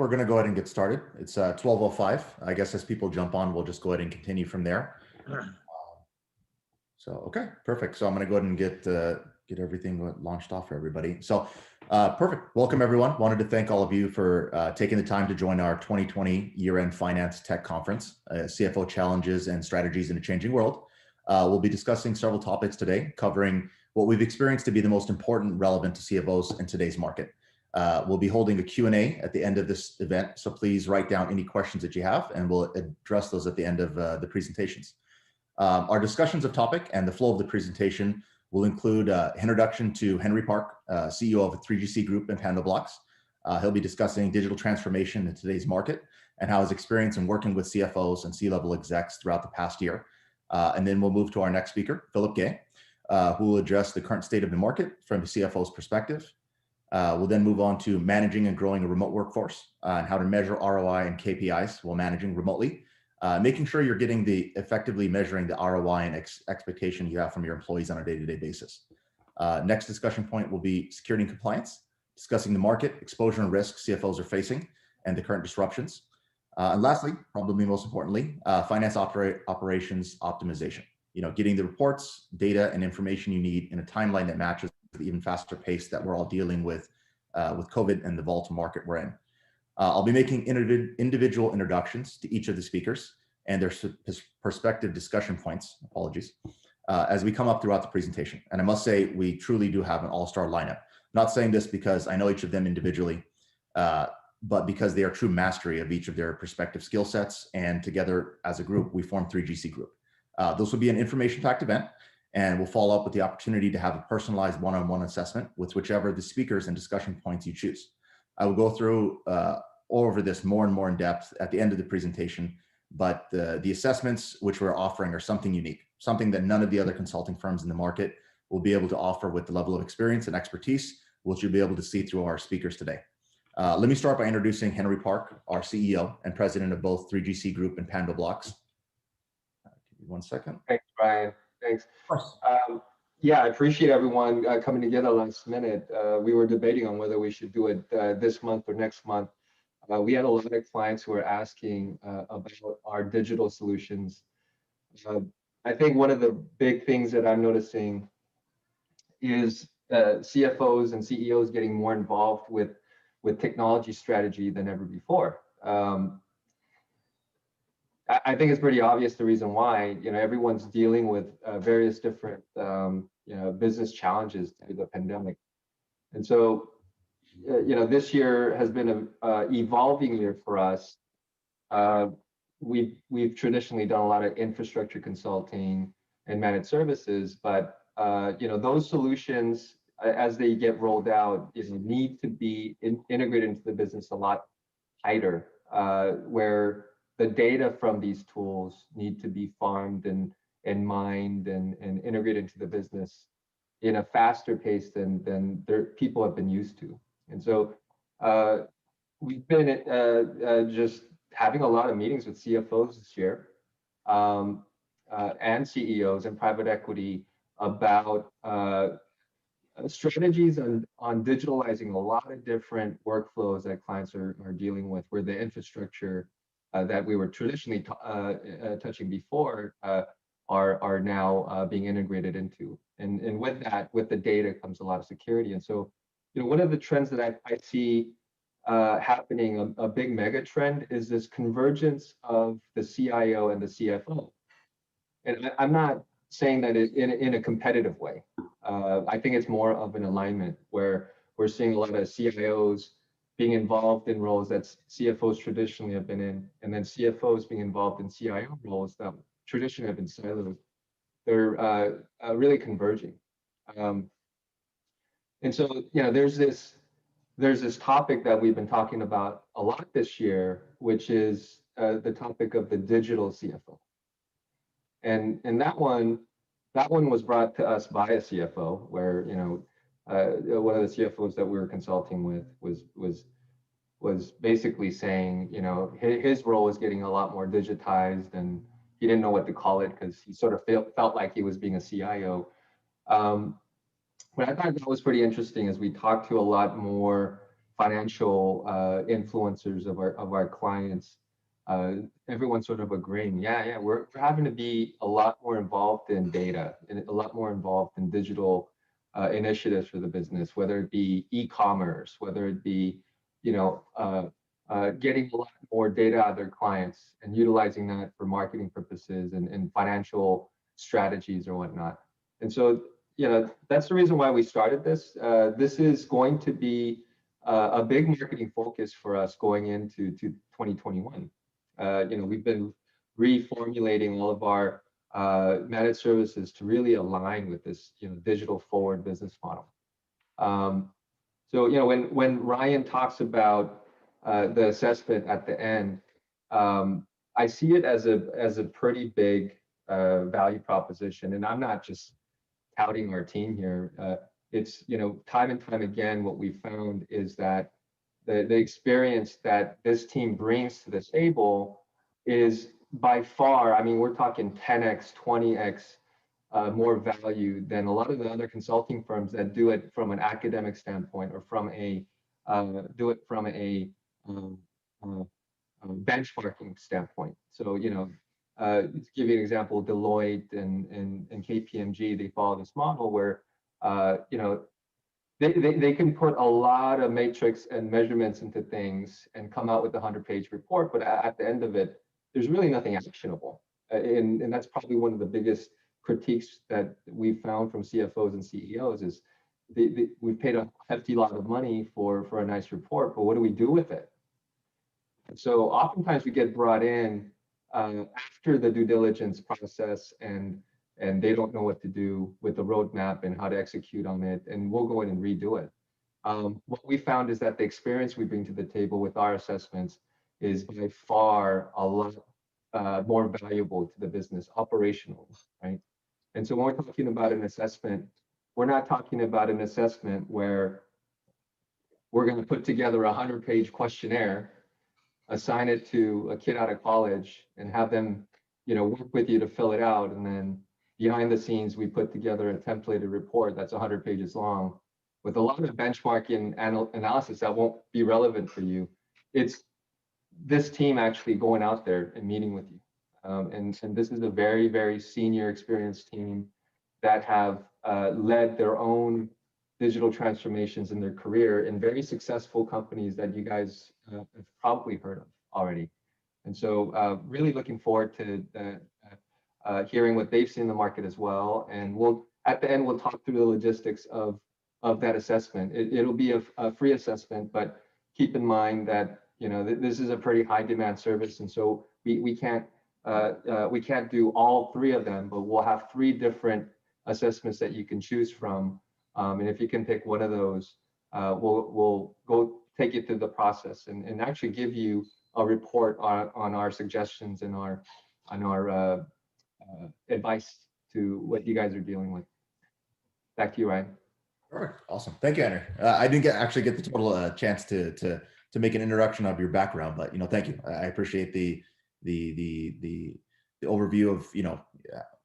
we're going to go ahead and get started. It's 12:05. I guess as people jump on, we'll just go ahead and continue from there. Okay, perfect. So I'm going to go ahead and get everything launched off for everybody. So perfect. Welcome, everyone. Wanted to thank all of you for taking the time to join our 2020 year-end finance tech conference, CFO challenges and strategies in a changing world. We'll be discussing several topics today, covering what we've experienced to be the most important relevant to CFOs in today's market. We'll be holding a Q&A at the end of this event, so please write down any questions that you have, and we'll address those at the end of the presentations. Our discussions of topic and the flow of the presentation will include introduction to Henry Park, CEO of 3GC Group and Panda Blocks. He'll be discussing digital transformation in today's market and how his experience in working with CFOs and C-level execs throughout the past year. And then we'll move to our next speaker, Philip Gay, who will address the current state of the market from a CFO's perspective. We'll then move on to managing and growing a remote workforce and how to measure ROI and KPIs while managing remotely, making sure you're getting effectively measuring the ROI and expectation you have from your employees on a day-to-day basis. Next discussion point will be security and compliance, discussing the market, exposure and risk CFOs are facing and the current disruptions. And lastly, probably most importantly, finance operations optimization. Getting the reports, data, and information you need in a timeline that matches the even faster pace that we're all dealing with COVID and the volatile market we're in. I'll be making individual introductions to each of the speakers and their perspective discussion points, as we come up throughout the presentation. And I must say, we truly do have an all-star lineup. Not saying this because I know each of them individually, but because they are true mastery of each of their respective skill sets, and together as a group, we form 3GC Group. This will be an information-packed event, and we'll follow up with the opportunity to have a personalized one-on-one assessment with whichever the speakers and discussion points you choose. I will go through over this more and more in depth at the end of the presentation, but the assessments which we're offering are something unique, something that none of the other consulting firms in the market will be able to offer with the level of experience and expertise, which you'll be able to see through our speakers today. Let me start by introducing Henry Park, our CEO and president of both 3GC Group and Panda Blocks. Give me 1 second. Thanks, Brian. Thanks. Yeah, I appreciate everyone coming together last minute. We were debating on whether we should do it this month or next month. We had a lot of clients who were asking about our digital solutions. I think one of the big things that I'm noticing is CFOs and CEOs getting more involved with technology strategy than ever before. I think it's pretty obvious the reason why. Everyone's dealing with various different business challenges through the pandemic, and so this year has been an evolving year for us. We've traditionally done a lot of infrastructure consulting and managed services, but those solutions, as they get rolled out, need to be integrated into the business a lot tighter, where the data from these tools need to be farmed and mined and integrated into the business in a faster pace than people have been used to. And so we've been just having a lot of meetings with CFOs this year and CEOs and private equity about strategies on digitalizing a lot of different workflows that clients are dealing with, where the infrastructure that we were traditionally touching before are now being integrated into. And with that, with the data comes a lot of security. And so, one of the trends that I see happening, a big mega trend, is this convergence of the CIO and the CFO. And I'm not saying that in a competitive way. I think it's more of an alignment, where we're seeing a lot of CIOs being involved in roles that CFOs traditionally have been in, and then CFOs being involved in CIO roles that traditionally have been siloed. They're really converging. And so, there's this topic that we've been talking about a lot this year, which is the topic of the digital CFO. And that one was brought to us by a CFO, where one of the CFOs that we were consulting with was basically saying, his role is getting a lot more digitized, and he didn't know what to call it because he sort of felt like he was being a CIO. But I thought that was pretty interesting, as we talked to a lot more financial influencers of our clients, everyone's sort of agreeing, yeah, we're having to be a lot more involved in data and a lot more involved in digital initiatives for the business, whether it be e-commerce, whether it be, you know, getting a lot more data out of their clients and utilizing that for marketing purposes and financial strategies or whatnot. And so, you know, that's the reason why we started this. This is going to be a big marketing focus for us going into 2021. You know, we've been reformulating all of our managed services to really align with this, you know, digital forward business model. So, you know, when Ryan talks about the assessment at the end, I see it as a pretty big value proposition, and I'm not just touting our team here. It's, you know, time and time again, what we found is that the experience that this team brings to the table is by far, I mean, we're talking 10x, 20x more value than a lot of the other consulting firms that do it from an academic standpoint or from a benchmarking standpoint. So, you know, to give you an example, Deloitte and KPMG, they follow this model where, you know, they can put a lot of matrix and measurements into things and come out with a 100-page report, but at the end of it, there's really nothing actionable. And that's probably one of the biggest critiques that we've found from CFOs and CEOs is we've paid a hefty lot of money for a nice report, but what do we do with it? And so oftentimes we get brought in after the due diligence process and they don't know what to do with the roadmap and how to execute on it, and we'll go in and redo it. What we found is that the experience we bring to the table with our assessments is by far a lot more valuable to the business operational, right? And so when we're talking about an assessment, we're not talking about an assessment where we're going to put together a 100-page questionnaire, assign it to a kid out of college, and have them, you know, work with you to fill it out, and then behind the scenes, we put together a templated report that's 100 pages long with a lot of benchmarking analysis that won't be relevant for you. It's this team actually going out there and meeting with you. And this is a very, very senior experienced team that have led their own digital transformations in their career in very successful companies that you guys have probably heard of already. And so really looking forward to hearing what they've seen in the market as well. And we'll, at the end, we'll talk through the logistics of that assessment. It'll be a free assessment, but keep in mind that, you know, this is a pretty high demand service. And so we can't do all three of them, but we'll have 3 different assessments that you can choose from. And if you can pick one of those, we'll go take you through the process and actually give you a report on our suggestions and our advice to what you guys are dealing with. Back to you, Ryan. All right, awesome. Thank you, Henry. I didn't actually get the total chance to make an introduction of your background, but, you know, thank you. I appreciate the overview of, you know,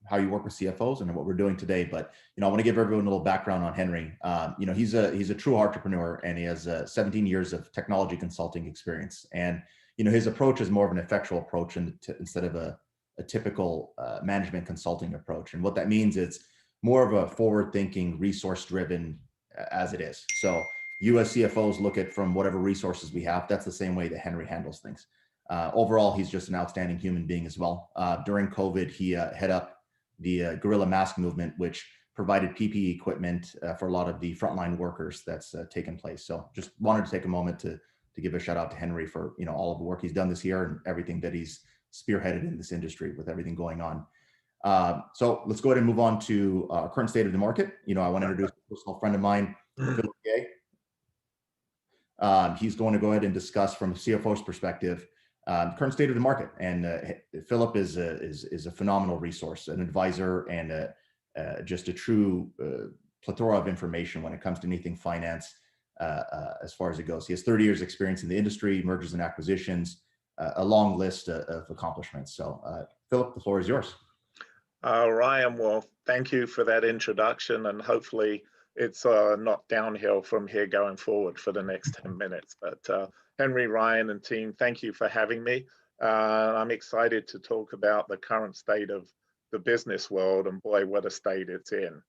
how you work with CFOs and what we're doing today. But, you know, I want to give everyone a little background on Henry. You know, he's a true entrepreneur, and he has 17 years of technology consulting experience. And, you know, his approach is more of an effectual approach instead of a typical management consulting approach. And what that means is more of a forward-thinking, resource-driven as it is. So you as CFOs look at from whatever resources we have. That's the same way that Henry handles things. Overall, he's just an outstanding human being as well. During COVID, he head up the Gorilla Mask movement, which provided PPE equipment for a lot of the frontline workers that's taken place. So just wanted to take a moment to give a shout out to Henry for, you know, all of the work he's done this year and everything that he's spearheaded in this industry with everything going on. So let's go ahead and move on to current state of the market. You know, I want to introduce a personal friend of mine, Philip Gay. He's going to go ahead and discuss from a CFO's perspective current state of the market. And Philip is a phenomenal resource, an advisor, and just a true plethora of information when it comes to anything finance as far as it goes. He has 30 years experience in the industry, mergers and acquisitions, a long list of accomplishments. So Philip, the floor is yours. Ryan, well, thank you for that introduction, and hopefully it's not downhill from here going forward for the next 10 minutes. But Henry, Ryan, and team, thank you for having me. I'm excited to talk about the current state of the business world, and boy, what a state it's in.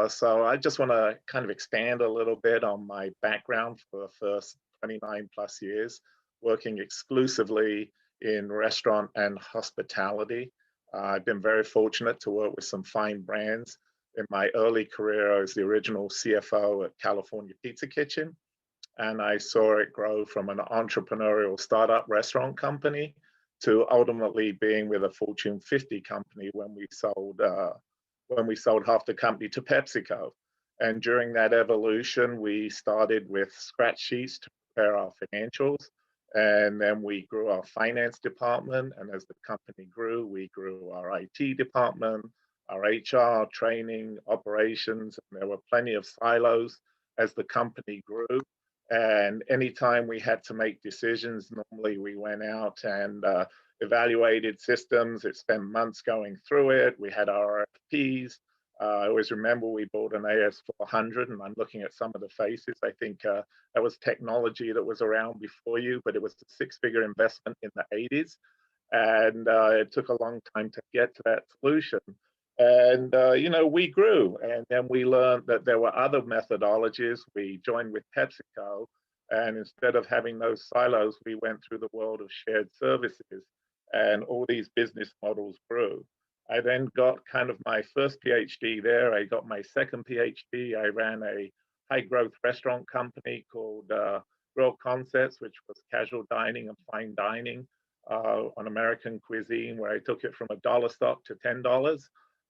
So I just want to kind of expand a little bit on my background for the first 29 plus years, working exclusively in restaurant and hospitality. I've been very fortunate to work with some fine brands. In my early career, I was the original CFO at California Pizza Kitchen, and I saw it grow from an entrepreneurial startup restaurant company to ultimately being with a Fortune 50 company when we sold half the company to PepsiCo. And during that evolution, we started with scratch sheets to prepare our financials. And then we grew our finance department. And as the company grew, we grew our IT department, our HR, training, operations. And there were plenty of silos as the company grew. And anytime we had to make decisions, normally we went out and evaluated systems. It spent months going through it. We had our RFPs. I always remember we bought an AS400, and I'm looking at some of the faces. I think that was technology that was around before you, but it was a six-figure investment in the 80s. And it took a long time to get to that solution. And, we grew, and then we learned that there were other methodologies. We joined with PepsiCo, and instead of having those silos, we went through the world of shared services, and all these business models grew. I then got kind of my first PhD there. I got my second PhD. I ran a high growth restaurant company called Real Concepts, which was casual dining and fine dining on American cuisine, where I took it from $1 stock to $10.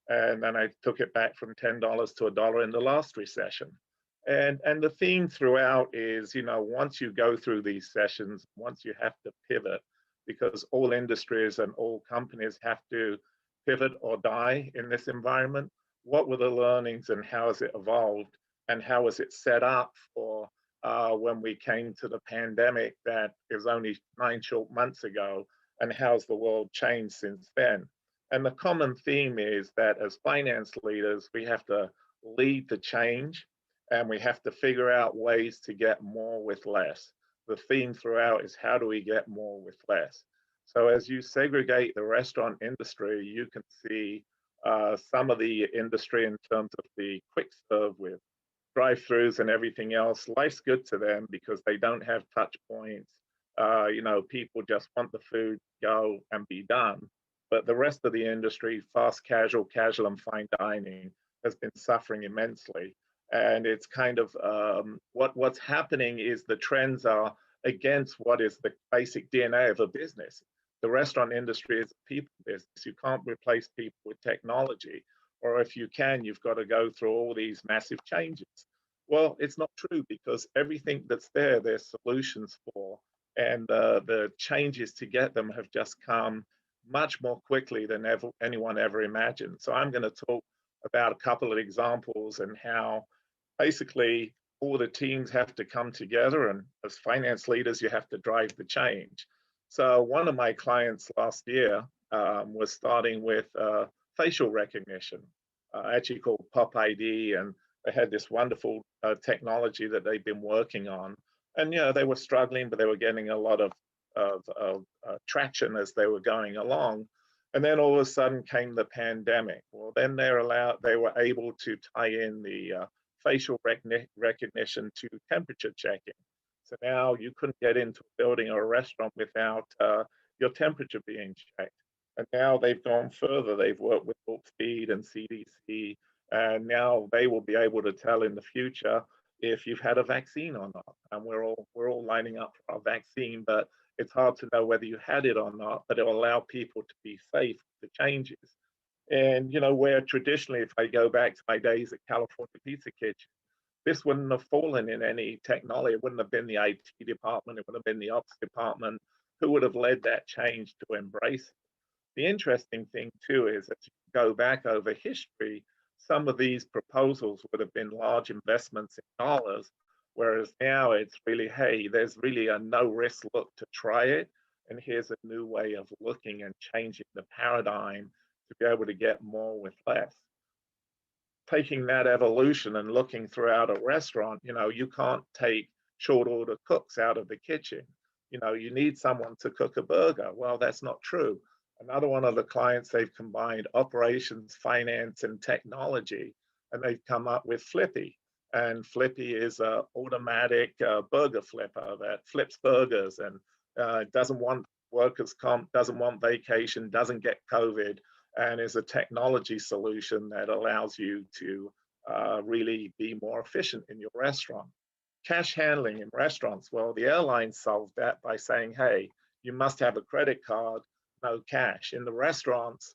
And then I took it back from $10 to $1 in the last recession. And the theme throughout is, once you go through these sessions, once you have to pivot, because all industries and all companies have to pivot or die in this environment, what were the learnings and how has it evolved, and how was it set up for when we came to the pandemic that is only 9 short months ago, and how's the world changed since then? And the common theme is that as finance leaders, we have to lead the change, and we have to figure out ways to get more with less. The theme throughout is, how do we get more with less? So as you segregate the restaurant industry, you can see some of the industry in terms of the quick serve with drive-throughs and everything else. Life's good to them because they don't have touch points. People just want the food, go and be done. But the rest of the industry, fast casual, casual and fine dining, has been suffering immensely. And it's kind of what's happening is the trends are against what is the basic DNA of a business. The restaurant industry is a people business. You can't replace people with technology. Or if you can, you've got to go through all these massive changes. Well, it's not true, because everything that's there, there's solutions for. And the changes to get them have just come much more quickly than anyone ever imagined. So I'm going to talk about a couple of examples and how basically all the teams have to come together, and as finance leaders, you have to drive the change. So one of my clients last year was starting with facial recognition, actually called Pop ID, and they had this wonderful technology that they've been working on. And they were struggling, but they were getting a lot of traction as they were going along. And then all of a sudden came the pandemic. Well, then they were able to tie in the facial recognition to temperature checking. So now you couldn't get into a building or a restaurant without your temperature being checked. And now they've gone further. They've worked with Speed and CDC, and now they will be able to tell in the future if you've had a vaccine or not. And we're all lining up for our vaccine, but it's hard to know whether you had it or not. But it will allow people to be safe with the changes. And where traditionally, if I go back to my days at California Pizza Kitchen, this wouldn't have fallen in any technology. It wouldn't have been the IT department. It would have been the ops department who would have led that change to embrace it. The interesting thing too is that you go back over history, some of these proposals would have been large investments in dollars, whereas now it's really, hey, there's really a no risk look to try it. And here's a new way of looking and changing the paradigm to be able to get more with less. taking that evolution and looking throughout a restaurant, you can't take short order cooks out of the kitchen. You need someone to cook a burger. Well, that's not true. Another one of the clients, they've combined operations, finance, and technology, and they've come up with Flippy. And Flippy is an automatic burger flipper that flips burgers and doesn't want workers' comp, doesn't want vacation, doesn't get COVID, and is a technology solution that allows you to really be more efficient in your restaurant. Cash handling in restaurants, well, the airlines solved that by saying, hey, you must have a credit card, no cash. In the restaurants,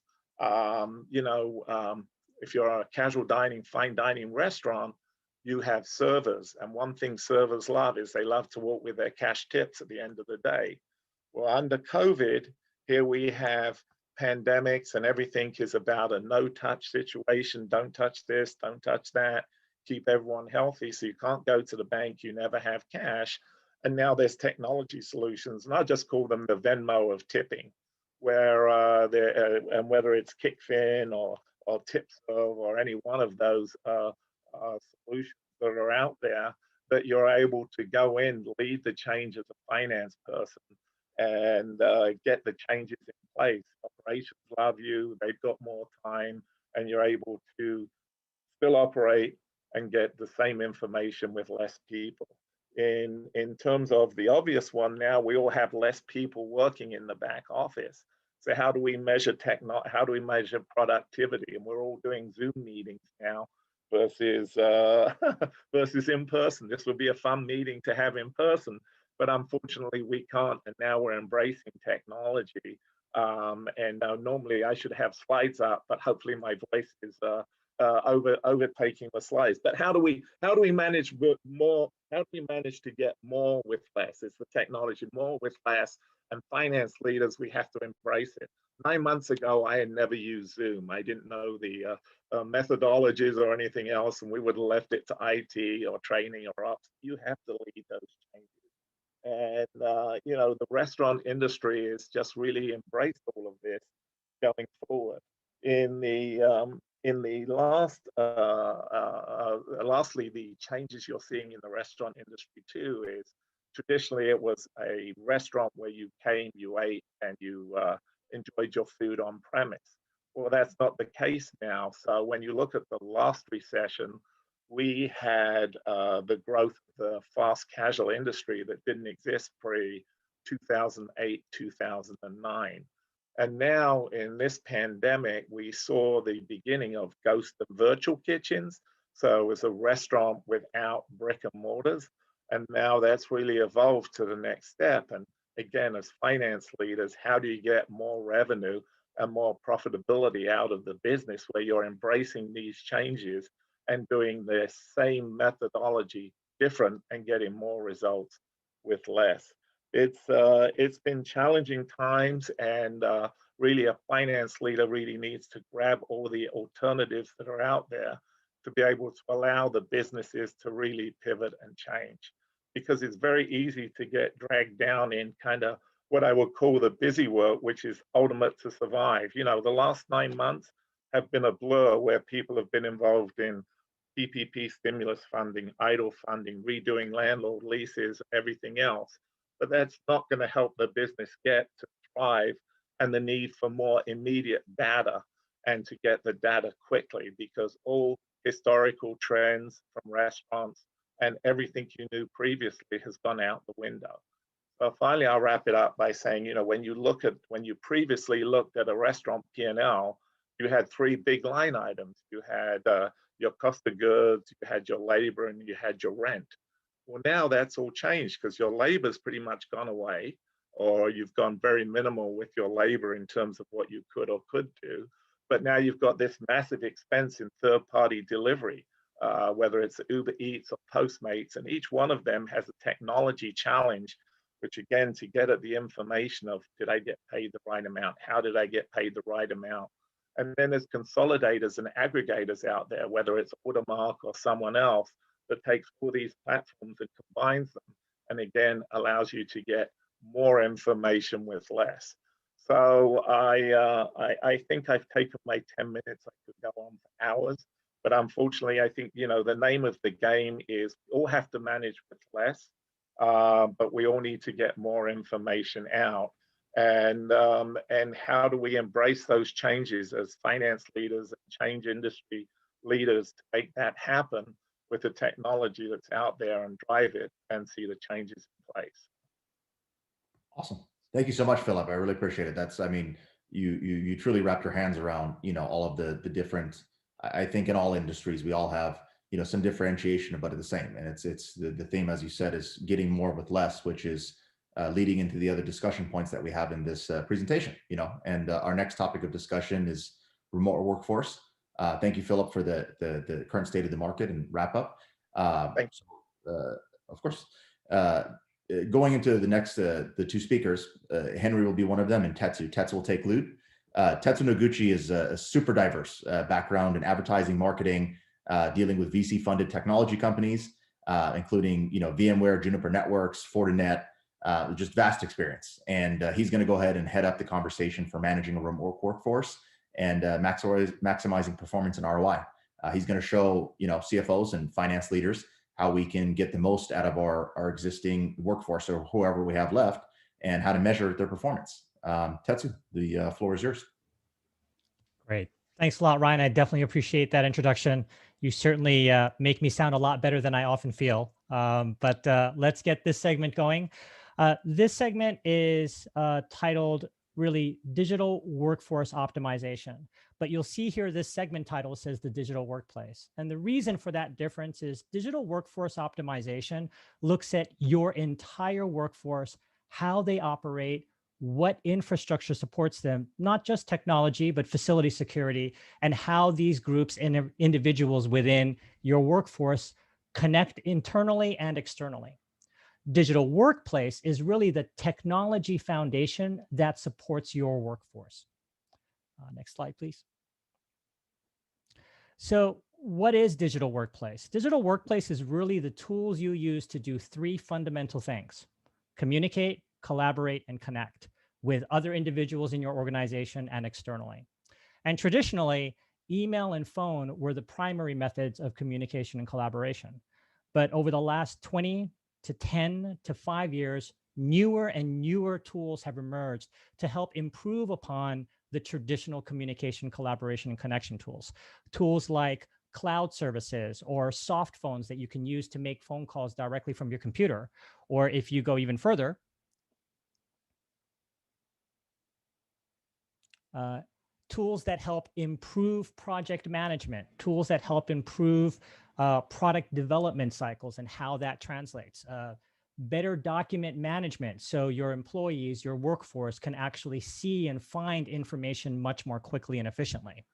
if you're a casual dining, fine dining restaurant, you have servers. And one thing servers love is they love to walk with their cash tips at the end of the day. Well, under COVID, here we have pandemics and everything is about a no-touch situation. Don't touch this, don't touch that. Keep everyone healthy. So you can't go to the bank, you never have cash. And now there's technology solutions, and I just call them the Venmo of tipping, where and whether it's Kickfin or TipServe or any one of those solutions that are out there, that you're able to go in, lead the change as a finance person, and get the changes in place. Operations love you, they've got more time, and you're able to still operate and get the same information with less people. In terms of the obvious one, now we all have less people working in the back office. So how do we measure how do we measure productivity? And we're all doing Zoom meetings now versus versus in person. This would be a fun meeting to have in person, but unfortunately we can't. And now we're embracing technology. And normally I should have slides up, but hopefully my voice is overtaking the slides. But how do we manage more? How do we manage to get more with less? It's the technology, more with less. And finance leaders, we have to embrace it. 9 months ago, I had never used Zoom. I didn't know the methodologies or anything else, and we would have left it to IT or training or ops. You have to lead those changes. And the restaurant industry is just really embraced all of this going forward. In the lastly, the changes you're seeing in the restaurant industry too is traditionally it was a restaurant where you came, you ate, and you enjoyed your food on premise. Well, that's not the case now. So when you look at the last recession, we had the growth of the fast casual industry that didn't exist pre 2008, 2009. And now in this pandemic, we saw the beginning of ghost and virtual kitchens. So it was a restaurant without brick and mortars. And now that's really evolved to the next step. And again, as finance leaders, how do you get more revenue and more profitability out of the business where you're embracing these changes and doing the same methodology different and getting more results with less? It's been challenging times, and really a finance leader really needs to grab all the alternatives that are out there to be able to allow the businesses to really pivot and change. Because it's very easy to get dragged down in kind of what I would call the busy work, which is ultimate to survive. The last 9 months have been a blur where people have been involved in PPP stimulus funding, idle funding, redoing landlord leases, everything else. But that's not going to help the business get to thrive, and the need for more immediate data and to get the data quickly, because all historical trends from restaurants and everything you knew previously has gone out the window. So finally, I'll wrap it up by saying, when you previously looked at a restaurant P&L, you had 3 big line items. You had your cost of goods, you had your labor, and you had your rent. Well, now that's all changed because your labor's pretty much gone away, or you've gone very minimal with your labor in terms of what you could or could do. But now you've got this massive expense in third-party delivery, whether it's Uber Eats or Postmates, and each one of them has a technology challenge, which again, to get at the information of, did I get paid the right amount? How did I get paid the right amount? And then there's consolidators and aggregators out there, whether it's Automark or someone else, that takes all these platforms and combines them, and again, allows you to get more information with less. So I think I've taken my 10 minutes. I could go on for hours, But unfortunately, I think, the name of the game is we all have to manage with less, but we all need to get more information out. And how do we embrace those changes as finance leaders and change industry leaders to make that happen with the technology that's out there and drive it and see the changes in place? Awesome. Thank you so much, Philip. I really appreciate it. That's, I mean, you truly wrapped your hands around, all of the different, I think in all industries, we all have, some differentiation, but the same. And it's the theme, as you said, is getting more with less, which is leading into the other discussion points that we have in this presentation, and our next topic of discussion is remote workforce. Thank you, Philip, for the current state of the market and wrap up. Thanks. Of course, going into the next, the two speakers, Henry will be one of them, and Tetsu will take lead. Tetsu Noguchi is a super diverse background in advertising, marketing, dealing with VC-funded technology companies, including VMware, Juniper Networks, Fortinet, just vast experience. And he's going to go ahead and head up the conversation for managing a remote workforce and maximizing performance and ROI. He's going to show CFOs and finance leaders how we can get the most out of our existing workforce or whoever we have left, and how to measure their performance. Tetsu, the floor is yours. Great. Thanks a lot, Ryan. I definitely appreciate that introduction. You certainly make me sound a lot better than I often feel. But let's get this segment going. This segment is titled really Digital Workforce Optimization. But you'll see here this segment title says the digital workplace. And the reason for that difference is digital workforce optimization looks at your entire workforce, how they operate, what infrastructure supports them, not just technology, but facility security, and how these groups and individuals within your workforce connect internally and externally. Digital workplace is really the technology foundation that supports your workforce. Next slide, please. So what is digital workplace? Digital workplace is really the tools you use to do three fundamental things: communicate, collaborate, and connect with other individuals in your organization and externally. And traditionally, email and phone were the primary methods of communication and collaboration. But over the last 20 to 10 to 5 years, newer and newer tools have emerged to help improve upon the traditional communication, collaboration, and connection tools. Tools like cloud services or soft phones that you can use to make phone calls directly from your computer. Or if you go even further, tools that help improve project management, tools that help improve product development cycles and how that translates. Better document management, so your employees, your workforce can actually see and find information much more quickly and efficiently.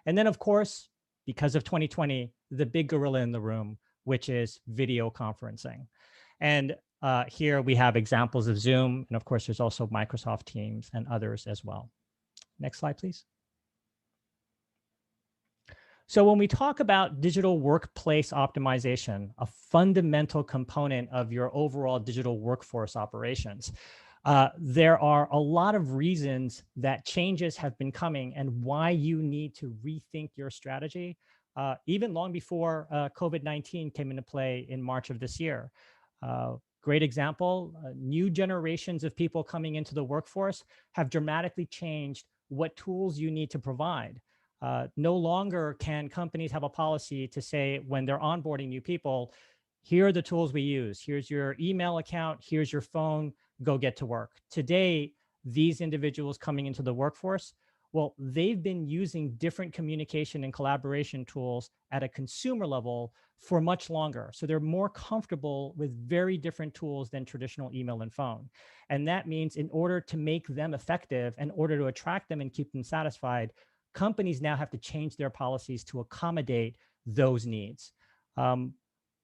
And then, of course, because of 2020, the big gorilla in the room, which is video conferencing. And here we have examples of Zoom, and of course, there's also Microsoft Teams and others as well. Next slide, please. So when we talk about digital workplace optimization, a fundamental component of your overall digital workforce operations, there are a lot of reasons that changes have been coming and why you need to rethink your strategy, even long before COVID-19 came into play in March of this year. Great example, new generations of people coming into the workforce have dramatically changed what tools you need to provide. No longer can companies have a policy to say when they're onboarding new people, here are the tools we use. Here's your email account. Here's your phone. Go get to work. Today, these individuals coming into the workforce, well, they've been using different communication and collaboration tools at a consumer level for much longer. So they're more comfortable with very different tools than traditional email and phone. And that means in order to make them effective, in order to attract them and keep them satisfied, companies now have to change their policies to accommodate those needs.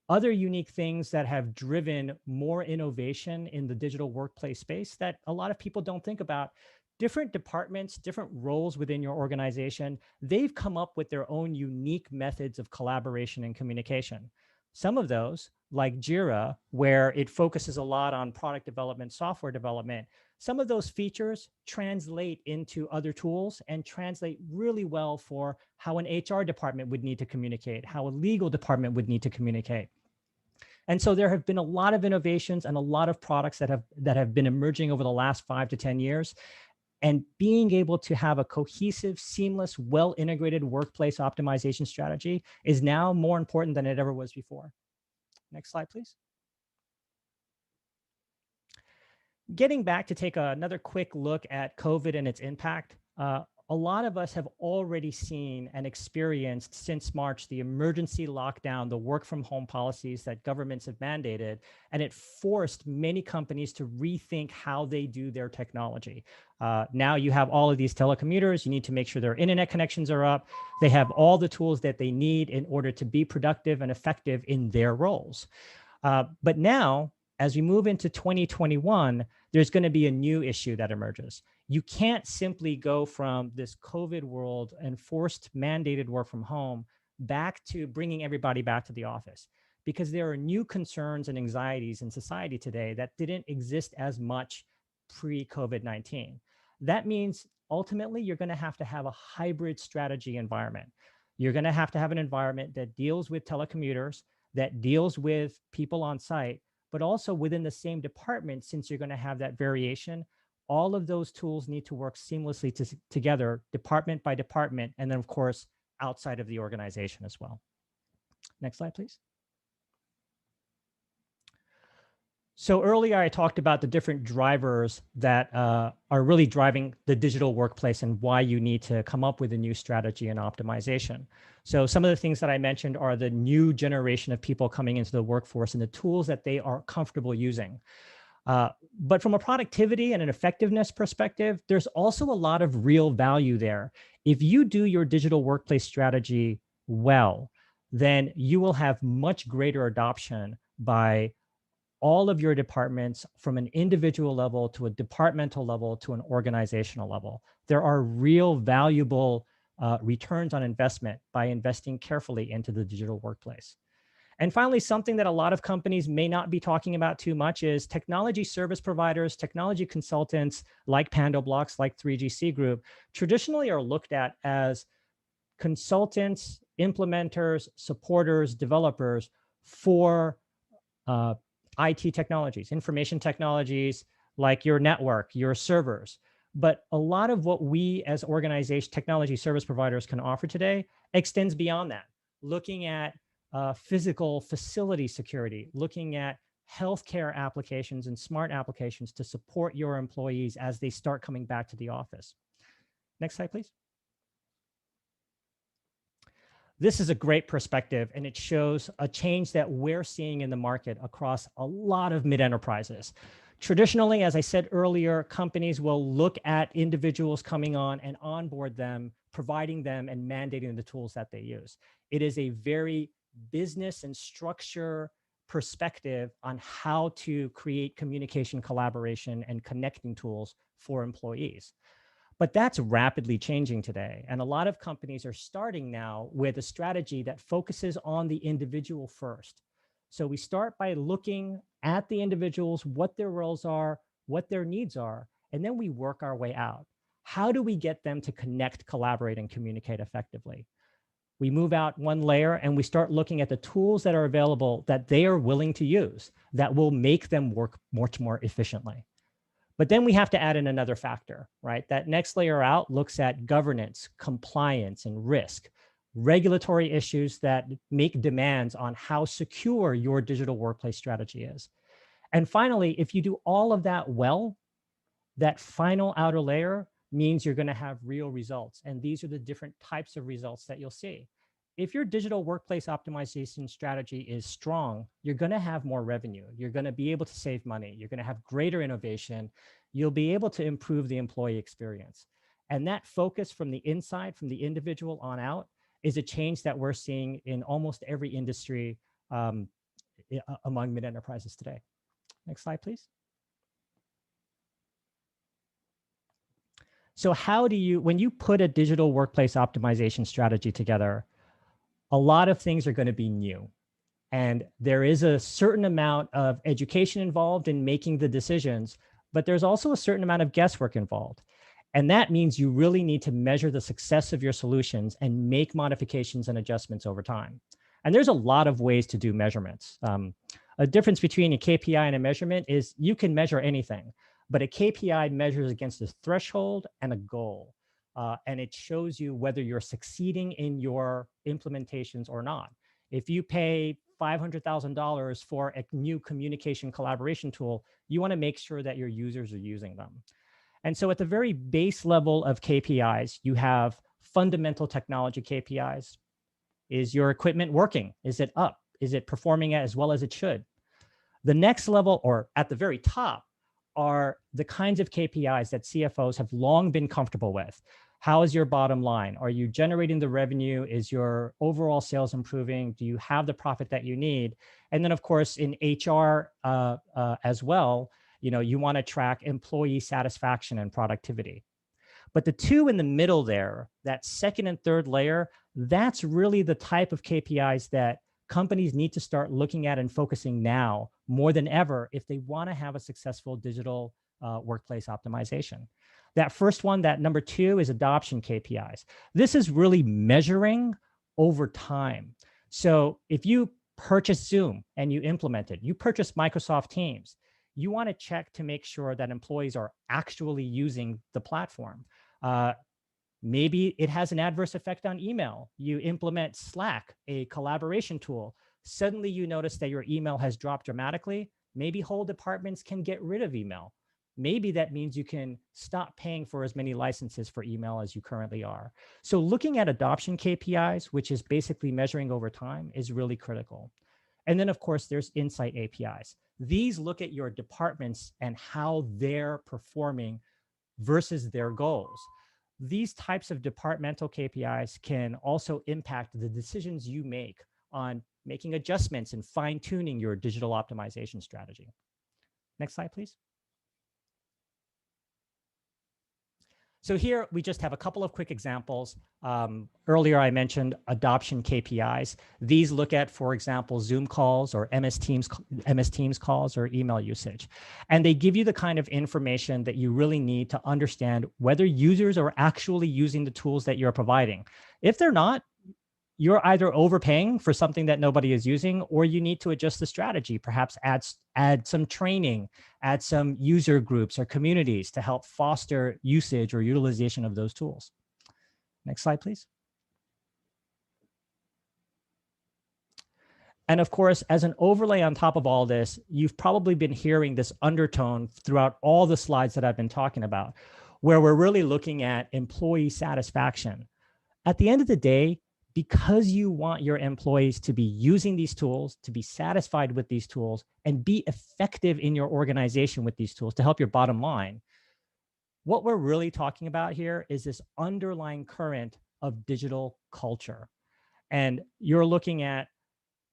Other unique things that have driven more innovation in the digital workplace space that a lot of people don't think about, different departments, different roles within your organization, they've come up with their own unique methods of collaboration and communication. Some of those, like Jira, where it focuses a lot on product development, software development, some of those features translate into other tools and translate really well for how an HR department would need to communicate, how a legal department would need to communicate. And so there have been a lot of innovations and a lot of products that have been emerging over the last 5 to 10 years. And being able to have a cohesive, seamless, well-integrated workplace optimization strategy is now more important than it ever was before. Next slide, please. Getting back to take another quick look at COVID and its impact, a lot of us have already seen and experienced since March the emergency lockdown, the work from home policies that governments have mandated, and it forced many companies to rethink how they do their technology. Now you have all of these telecommuters, you need to make sure their internet connections are up. They have all the tools that they need in order to be productive and effective in their roles. But now, as we move into 2021, there's going to be a new issue that emerges. You can't simply go from this COVID world and forced mandated work from home back to bringing everybody back to the office, because there are new concerns and anxieties in society today that didn't exist as much pre-COVID-19. That means ultimately you're going to have a hybrid strategy environment. You're going to have an environment that deals with telecommuters, that deals with people on site, but also within the same department, since you're going to have that variation. All of those tools need to work seamlessly together, department by department, and then, of course, outside of the organization as well. Next slide, please. So earlier, I talked about the different drivers that are really driving the digital workplace and why you need to come up with a new strategy and optimization. So some of the things that I mentioned are the new generation of people coming into the workforce and the tools that they are comfortable using. But from a productivity and an effectiveness perspective, there's also a lot of real value there. If you do your digital workplace strategy well, then you will have much greater adoption by all of your departments, from an individual level to a departmental level to an organizational level. There are real valuable returns on investment by investing carefully into the digital workplace. And finally, something that a lot of companies may not be talking about too much is technology service providers, technology consultants like PandoBlocks, like 3GC Group, traditionally are looked at as consultants, implementers, supporters, developers for IT technologies, information technologies like your network, your servers. But a lot of what we as organization technology service providers can offer today extends beyond that, looking at physical facility security, looking at healthcare applications and smart applications to support your employees as they start coming back to the office. Next slide, please. This is a great perspective, and it shows a change that we're seeing in the market across a lot of mid-enterprises. Traditionally, as I said earlier, companies will look at individuals coming on and onboard them, providing them and mandating the tools that they use. It is a very business and structure perspective on how to create communication, collaboration, and connecting tools for employees. But that's rapidly changing today. And a lot of companies are starting now with a strategy that focuses on the individual first. So we start by looking at the individuals, what their roles are, what their needs are, and then we work our way out. How do we get them to connect, collaborate, and communicate effectively? We move out one layer and we start looking at the tools that are available that they are willing to use that will make them work much more efficiently. But then we have to add in another factor, right? That next layer out looks at governance, compliance, and risk, regulatory issues that make demands on how secure your digital workplace strategy is. And finally, if you do all of that well, that final outer layer means you're going to have real results. And these are the different types of results that you'll see. If your digital workplace optimization strategy is strong, you're going to have more revenue. You're going to be able to save money. You're going to have greater innovation. You'll be able to improve the employee experience. And that focus from the inside, from the individual on out, is a change that we're seeing in almost every industry among mid-enterprises today. Next slide, please. So how do you, when you put a digital workplace optimization strategy together, a lot of things are going to be new. And there is a certain amount of education involved in making the decisions, but there's also a certain amount of guesswork involved. And that means you really need to measure the success of your solutions and make modifications and adjustments over time. And there's a lot of ways to do measurements. A difference between a KPI and a measurement is you can measure anything, but a KPI measures against a threshold and a goal. And it shows you whether you're succeeding in your implementations or not. If you pay $500,000 for a new communication collaboration tool, you want to make sure that your users are using them. And so at the very base level of KPIs, you have fundamental technology KPIs. Is your equipment working? Is it up? Is it performing as well as it should? The next level, or at the very top, are the kinds of KPIs that CFOs have long been comfortable with. How is your bottom line? Are you generating the revenue? Is your overall sales improving? Do you have the profit that you need? And then, of course, in HR as well, you want to track employee satisfaction and productivity. But the two in the middle there, that second and third layer, that's really the type of KPIs that companies need to start looking at and focusing now more than ever if they want to have a successful digital workplace optimization. That first one, that number 2, is adoption KPIs. This is really measuring over time. So if you purchase Zoom and you implement it, you purchase Microsoft Teams, you want to check to make sure that employees are actually using the platform. Maybe it has an adverse effect on email. You implement Slack, a collaboration tool. Suddenly you notice that your email has dropped dramatically. Maybe whole departments can get rid of email. Maybe that means you can stop paying for as many licenses for email as you currently are. So looking at adoption KPIs, which is basically measuring over time, is really critical. And then, of course, there's insight APIs. These look at your departments and how they're performing versus their goals. These types of departmental KPIs can also impact the decisions you make on making adjustments and fine-tuning your digital optimization strategy. Next slide, please. So here we just have a couple of quick examples. Earlier I mentioned adoption KPIs. These look at, for example, Zoom calls or MS Teams calls or email usage. And they give you the kind of information that you really need to understand whether users are actually using the tools that you're providing. If they're not, you're either overpaying for something that nobody is using, or you need to adjust the strategy, perhaps add some training, add some user groups or communities to help foster usage or utilization of those tools. Next slide, please. And of course, as an overlay on top of all this, you've probably been hearing this undertone throughout all the slides that I've been talking about, where we're really looking at employee satisfaction. At the end of the day, because you want your employees to be using these tools, to be satisfied with these tools, and be effective in your organization with these tools to help your bottom line, what we're really talking about here is this underlying current of digital culture. And you're looking at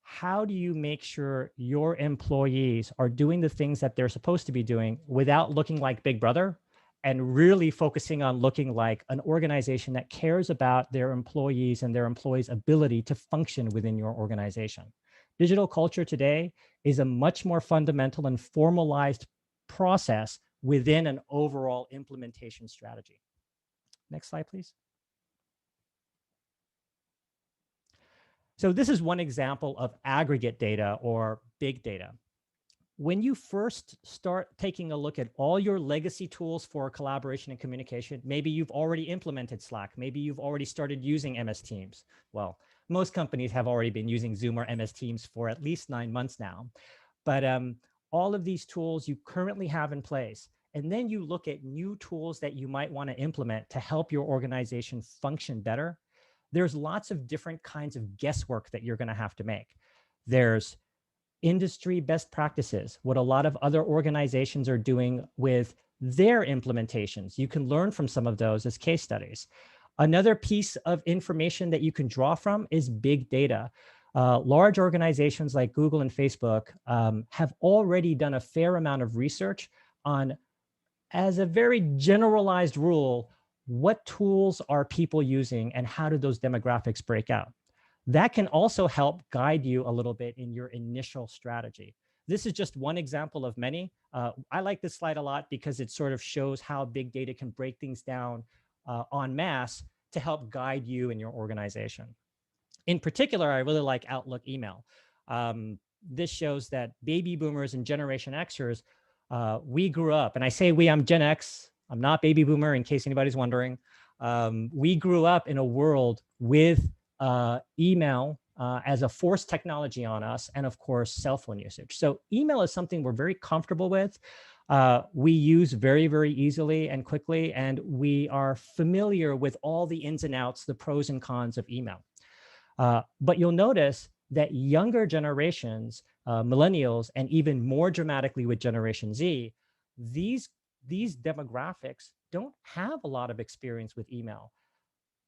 how do you make sure your employees are doing the things that they're supposed to be doing without looking like Big Brother, and really focusing on looking like an organization that cares about their employees and their employees' ability to function within your organization. Digital culture today is a much more fundamental and formalized process within an overall implementation strategy. Next slide, please. So this is one example of aggregate data or big data. When you first start taking a look at all your legacy tools for collaboration and communication, maybe you've already implemented Slack, maybe you've already started using MS Teams. Well, most companies have already been using Zoom or MS Teams for at least 9 months now. But all of these tools you currently have in place, and then you look at new tools that you might want to implement to help your organization function better, there's lots of different kinds of guesswork that you're going to have to make. There's industry best practices, what a lot of other organizations are doing with their implementations. You can learn from some of those as case studies. Another piece of information that you can draw from is big data. Large organizations like Google and Facebook have already done a fair amount of research on, as a very generalized rule, what tools are people using and how do those demographics break out? That can also help guide you a little bit in your initial strategy. This is just one example of many. I like this slide a lot because it sort of shows how big data can break things down en masse to help guide you in your organization. In particular, I really like Outlook email. This shows that baby boomers and Generation Xers, we grew up, and I say we, I'm Gen X, I'm not baby boomer in case anybody's wondering. We grew up in a world with email as a forced technology on us, and of course, cell phone usage. So email is something we're very comfortable with. We use very, very easily and quickly, and we are familiar with all the ins and outs, the pros and cons of email. But you'll notice that younger generations, millennials, and even more dramatically with Generation Z, these demographics don't have a lot of experience with email.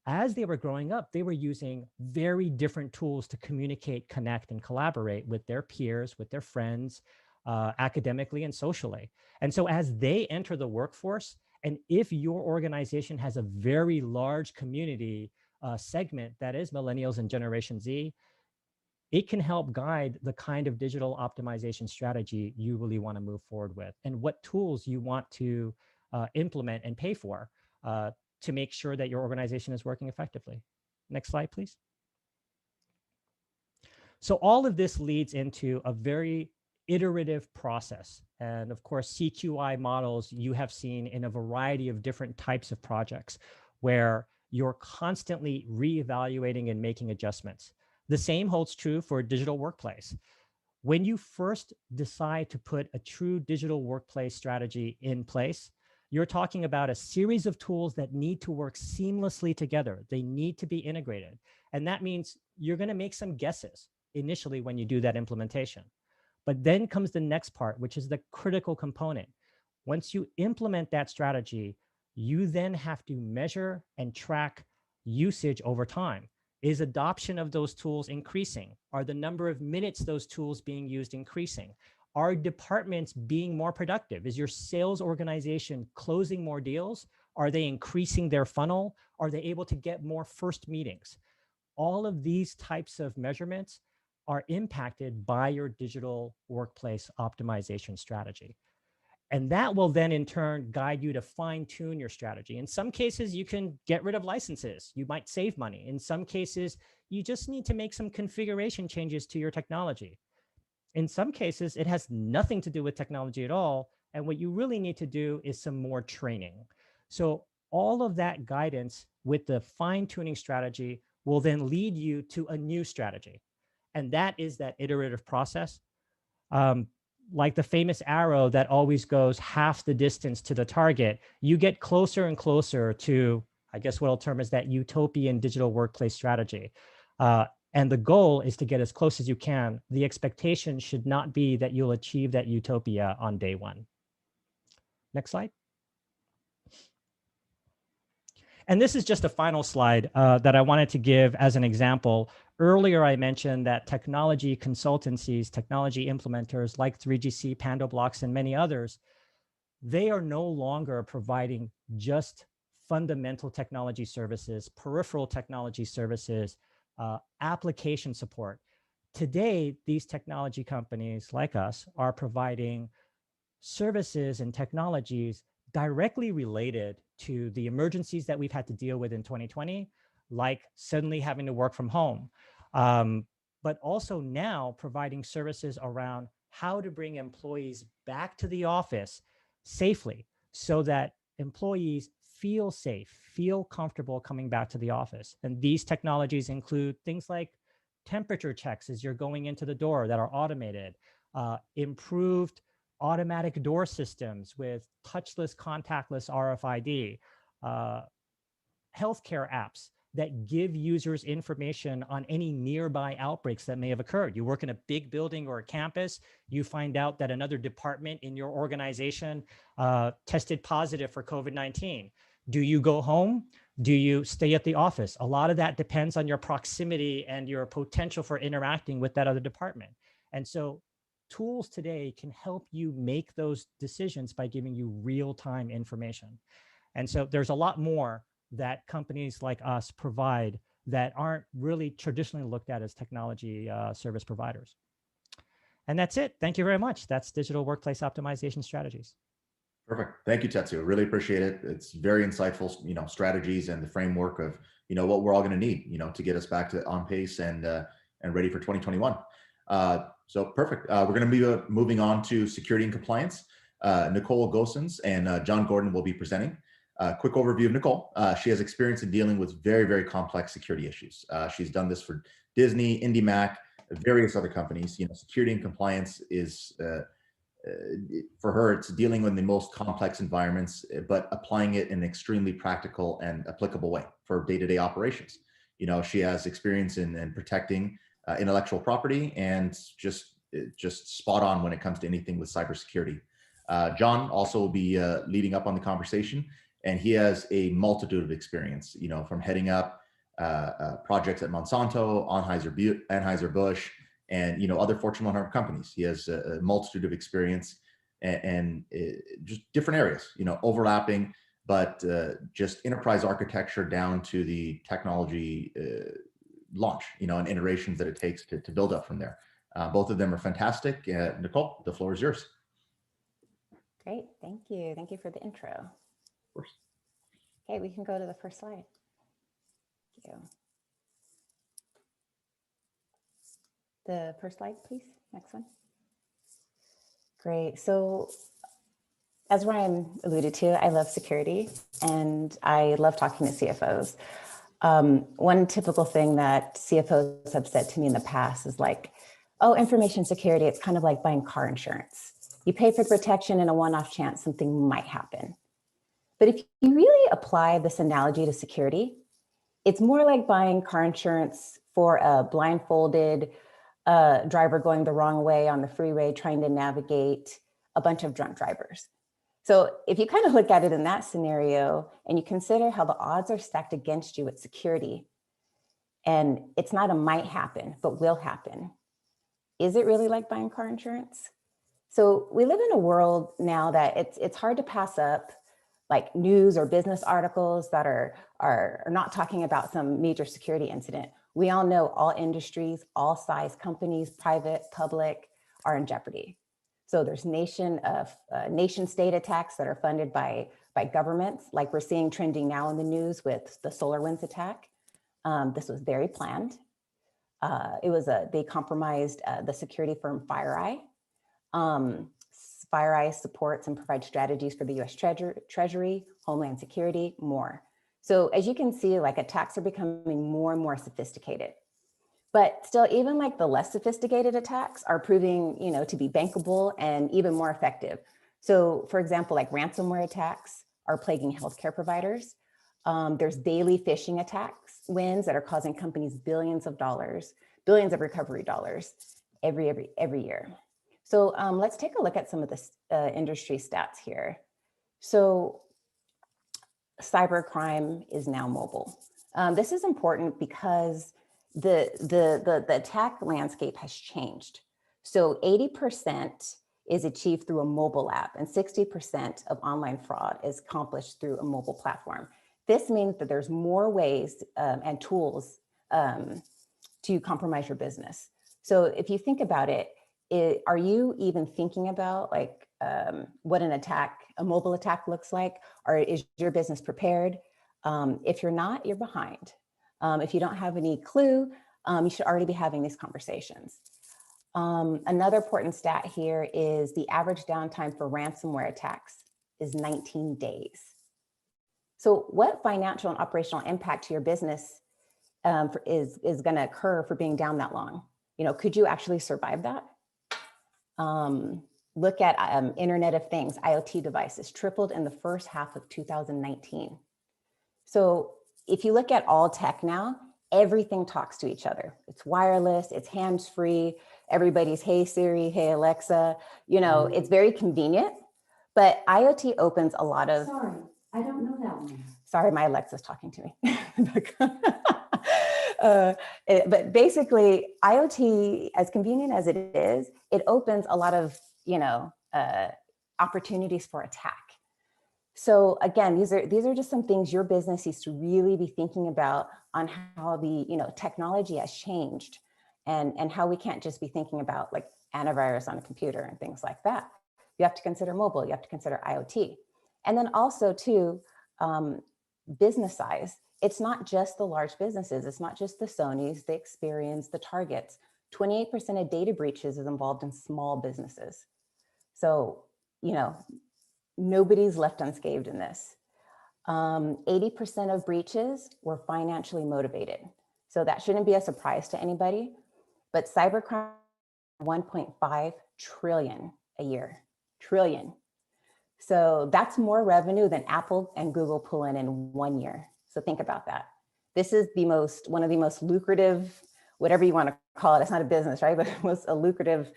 As they were growing up, they were using very different tools to communicate, connect, and collaborate with their peers, with their friends, academically and socially. And so as they enter the workforce, and if your organization has a very large community segment that is millennials and Generation Z, it can help guide the kind of digital optimization strategy you really want to move forward with, and what tools you want to implement and pay for to make sure that your organization is working effectively. Next slide, please. So all of this leads into a very iterative process. And of course, CQI models you have seen in a variety of different types of projects where you're constantly reevaluating and making adjustments. The same holds true for a digital workplace. When you first decide to put a true digital workplace strategy in place, you're talking about a series of tools that need to work seamlessly together. They need to be integrated. And that means you're going to make some guesses initially when you do that implementation. But then comes the next part, which is the critical component. Once you implement that strategy, you then have to measure and track usage over time. Is adoption of those tools increasing? Are the number of minutes those tools being used increasing? Are departments being more productive? Is your sales organization closing more deals? Are they increasing their funnel? Are they able to get more first meetings? All of these types of measurements are impacted by your digital workplace optimization strategy. And that will then in turn guide you to fine tune your strategy. In some cases, you can get rid of licenses. You might save money. In some cases, you just need to make some configuration changes to your technology. In some cases, it has nothing to do with technology at all. And what you really need to do is some more training. So all of that guidance with the fine tuning strategy will then lead you to a new strategy. And that is that iterative process. Like the famous arrow that always goes half the distance to the target, you get closer and closer to, I guess what I'll term is that utopian digital workplace strategy. And the goal is to get as close as you can. The expectation should not be that you'll achieve that utopia on day one. Next slide. And this is just a final slide that I wanted to give as an example. Earlier, I mentioned that technology consultancies, technology implementers like 3GC, PandoBlocks, and many others, they are no longer providing just fundamental technology services, peripheral technology services, application support. Today, these technology companies like us are providing services and technologies directly related to the emergencies that we've had to deal with in 2020, like suddenly having to work from home, but also now providing services around how to bring employees back to the office safely so that employees feel safe, feel comfortable coming back to the office. And these technologies include things like temperature checks as you're going into the door that are automated, improved automatic door systems with touchless, contactless RFID, healthcare apps that give users information on any nearby outbreaks that may have occurred. You work in a big building or a campus, you find out that another department in your organization tested positive for COVID-19. Do you go home? Do you stay at the office? A lot of that depends on your proximity and your potential for interacting with that other department. And so tools today can help you make those decisions by giving you real-time information. And so there's a lot more that companies like us provide that aren't really traditionally looked at as technology service providers. And that's it. Thank you very much. That's digital workplace optimization strategies. Perfect. Thank you, Tetsu. Really appreciate it. It's very insightful, strategies and the framework of, what we're all going to need, to get us back to on pace and ready for 2021. So perfect. We're going to be moving on to security and compliance. Nicole Gosens and John Gordon will be presenting. Quick overview of Nicole. She has experience in dealing with very, very complex security issues. She's done this for Disney, IndyMac, various other companies. Security and compliance is, for her, it's dealing with the most complex environments, but applying it in an extremely practical and applicable way for day-to-day operations. She has experience in protecting intellectual property and just spot on when it comes to anything with cybersecurity. John also will be leading up on the conversation, and he has a multitude of experience, from heading up projects at Monsanto, Anheuser-Busch, and other Fortune 100 companies. He has a multitude of experience and just different areas, overlapping, but just enterprise architecture down to the technology launch, and iterations that it takes to build up from there. Both of them are fantastic. Nicole, the floor is yours. Great, thank you. Thank you for the intro. Of course. Okay, we can go to the first slide. Thank you. The first slide, please. Next one. Great. So as Ryan alluded to, I love security and I love talking to CFOs. One typical thing that CFOs have said to me in the past is like, oh, information security, it's kind of like buying car insurance. You pay for the protection and a one-off chance something might happen. But if you really apply this analogy to security, it's more like buying car insurance for a blindfolded driver going the wrong way on the freeway, trying to navigate a bunch of drunk drivers. So if you kind of look at it in that scenario and you consider how the odds are stacked against you with security, and it's not a might happen, but will happen. Is it really like buying car insurance? So we live in a world now that it's hard to pass up like news or business articles that are not talking about some major security incident. We all know all industries, all size companies, private, public, are in jeopardy. So there's nation state attacks that are funded by governments, like we're seeing trending now in the news with the SolarWinds attack. This was very planned. They compromised the security firm FireEye. FireEye supports and provides strategies for the US Treasury, Homeland Security, more. So as you can see, like attacks are becoming more and more sophisticated. But still, even like the less sophisticated attacks are proving, to be bankable and even more effective. So for example, like ransomware attacks are plaguing healthcare providers. There's daily phishing attacks, wins that are causing companies billions of recovery dollars every year. So let's take a look at some of the industry stats here. So cybercrime is now mobile. This is important because the attack landscape has changed. So 80% is achieved through a mobile app and 60% of online fraud is accomplished through a mobile platform. This means that there's more ways and tools to compromise your business. So if you think about it, are you even thinking about like what a mobile attack looks like? Or is your business prepared? If you're not, you're behind. If you don't have any clue, you should already be having these conversations. Another important stat here is the average downtime for ransomware attacks is 19 days. So what financial and operational impact to your business is going to occur for being down that long? Could you actually survive that? Look at Internet of Things, IoT devices tripled in the first half of 2019. So if you look at all tech now, everything talks to each other. It's wireless, it's hands-free, everybody's, hey Siri, hey Alexa, it's very convenient, but IoT opens a lot of— Sorry, I don't know that one. Sorry, my Alexa's talking to me. But basically, IoT, as convenient as it is, it opens a lot of opportunities for attack. So again, these are just some things your business needs to really be thinking about on how the technology has changed, and how we can't just be thinking about like antivirus on a computer and things like that. You have to consider mobile, you have to consider IoT. And then also too, business size. It's not just the large businesses. It's not just the Sonys, the Experians, the Targets. 28% of data breaches is involved in small businesses. So, you know, nobody's left unscathed in this. 80% of breaches were financially motivated. So that shouldn't be a surprise to anybody, but cybercrime, 1.5 trillion a year, trillion. So that's more revenue than Apple and Google pull in 1 year. So think about that. This is one of the most lucrative, whatever you want to call it. It's not a business, right? But most lucrative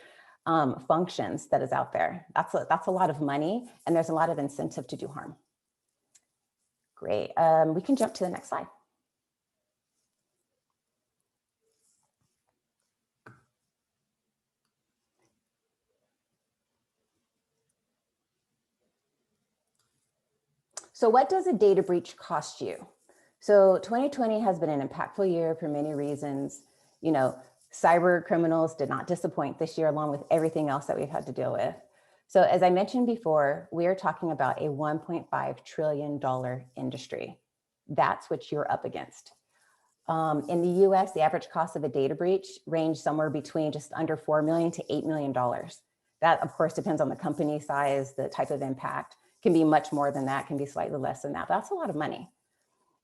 functions that is out there. That's a lot of money, and there's a lot of incentive to do harm. Great. We can jump to the next slide. So what does a data breach cost you? So 2020 has been an impactful year for many reasons. You know, cyber criminals did not disappoint this year, along with everything else that we've had to deal with. So as I mentioned before, we are talking about a $1.5 trillion industry. That's what you're up against. In the US, the average cost of a data breach ranged somewhere between just under $4 million to $8 million. That, of course, depends on the company size, the type of impact. Can be much more than that, can be slightly less than that. But that's a lot of money.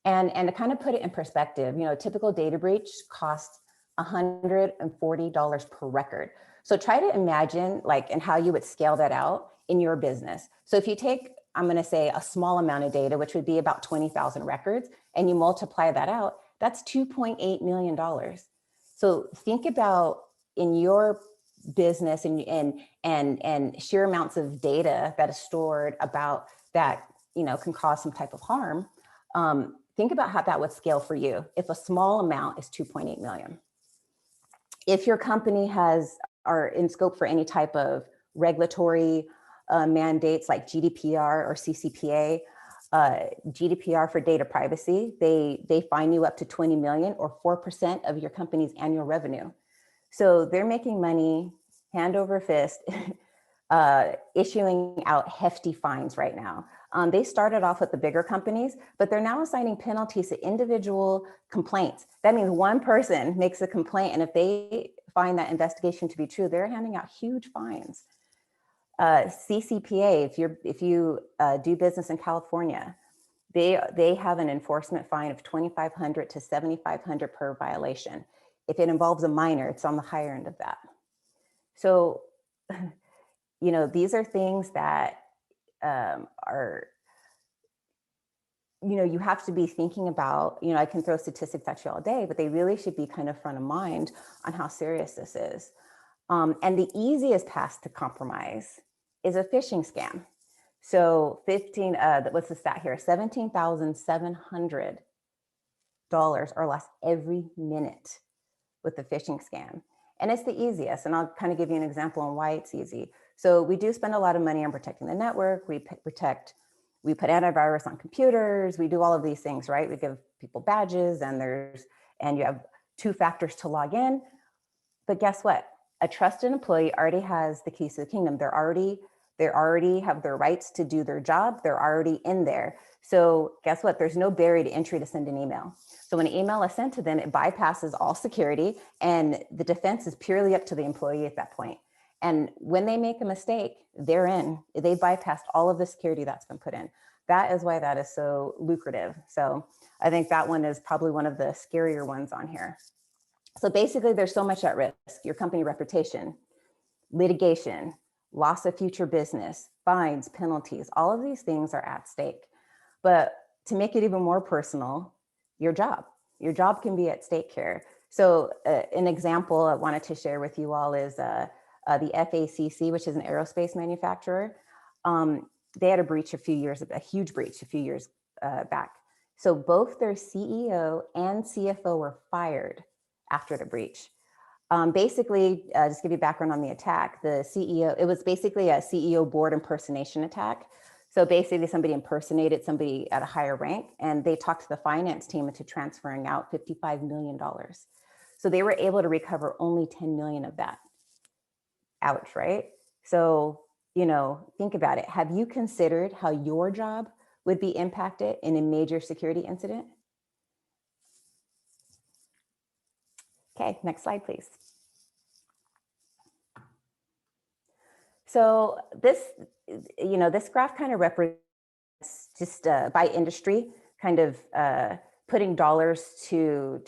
And to kind of put it in perspective, you know, a typical data breach costs $140 per record. So try to imagine like, and how you would scale that out in your business. So if you take, I'm going to say a small amount of data, which would be about 20,000 records, and you multiply that out, that's $2.8 million. So think about in your business and sheer amounts of data that is stored about that, you know, can cause some type of harm. Think about how that would scale for you if a small amount is 2.8 million. If your company are in scope for any type of regulatory mandates like GDPR or CCPA, GDPR for data privacy, they fine you up to 20 million or 4% of your company's annual revenue. So they're making money hand over fist, issuing out hefty fines right now. They started off with the bigger companies, but they're now assigning penalties to individual complaints. That means one person makes a complaint, and if they find that investigation to be true, they're handing out huge fines. CCPA, if you do business in California, they have an enforcement fine of $2,500 to $7,500 per violation. If it involves a minor, it's on the higher end of that. So, you know, these are things that are, you know, you have to be thinking about. You know, I can throw statistics at you all day, but they really should be kind of front of mind on how serious this is. And the easiest path to compromise is a phishing scam. So what's the stat here? $17,700 or less every minute with the phishing scam. And it's the easiest. And I'll kind of give you an example on why it's easy. So we do spend a lot of money on protecting the network. We put antivirus on computers. We do all of these things, right? We give people badges, and you have 2 factors to log in. But guess what? A trusted employee already has the keys to the kingdom. They already have their rights to do their job. They're already in there. So guess what? There's no barrier to entry to send an email. So when an email is sent to them, it bypasses all security, and the defense is purely up to the employee at that point. And when they make a mistake, they're in. They bypassed all of the security that's been put in. That is why that is so lucrative. So I think that one is probably one of the scarier ones on here. So basically, there's so much at risk: your company reputation, litigation, loss of future business, fines, penalties. All of these things are at stake. But to make it even more personal, your job can be at stake here. So an example I wanted to share with you all is the FACC, which is an aerospace manufacturer. They had a huge breach a few years back. So both their CEO and CFO were fired after the breach. Basically, just give you background on the attack, the CEO, it was basically a CEO board impersonation attack. So basically somebody impersonated somebody at a higher rank, and they talked to the finance team into transferring out $55 million. So they were able to recover only 10 million of that. Ouch, right? So, think about it. Have you considered how your job would be impacted in a major security incident? Okay, next slide, please. So this graph kind of represents just by industry, kind of putting dollars to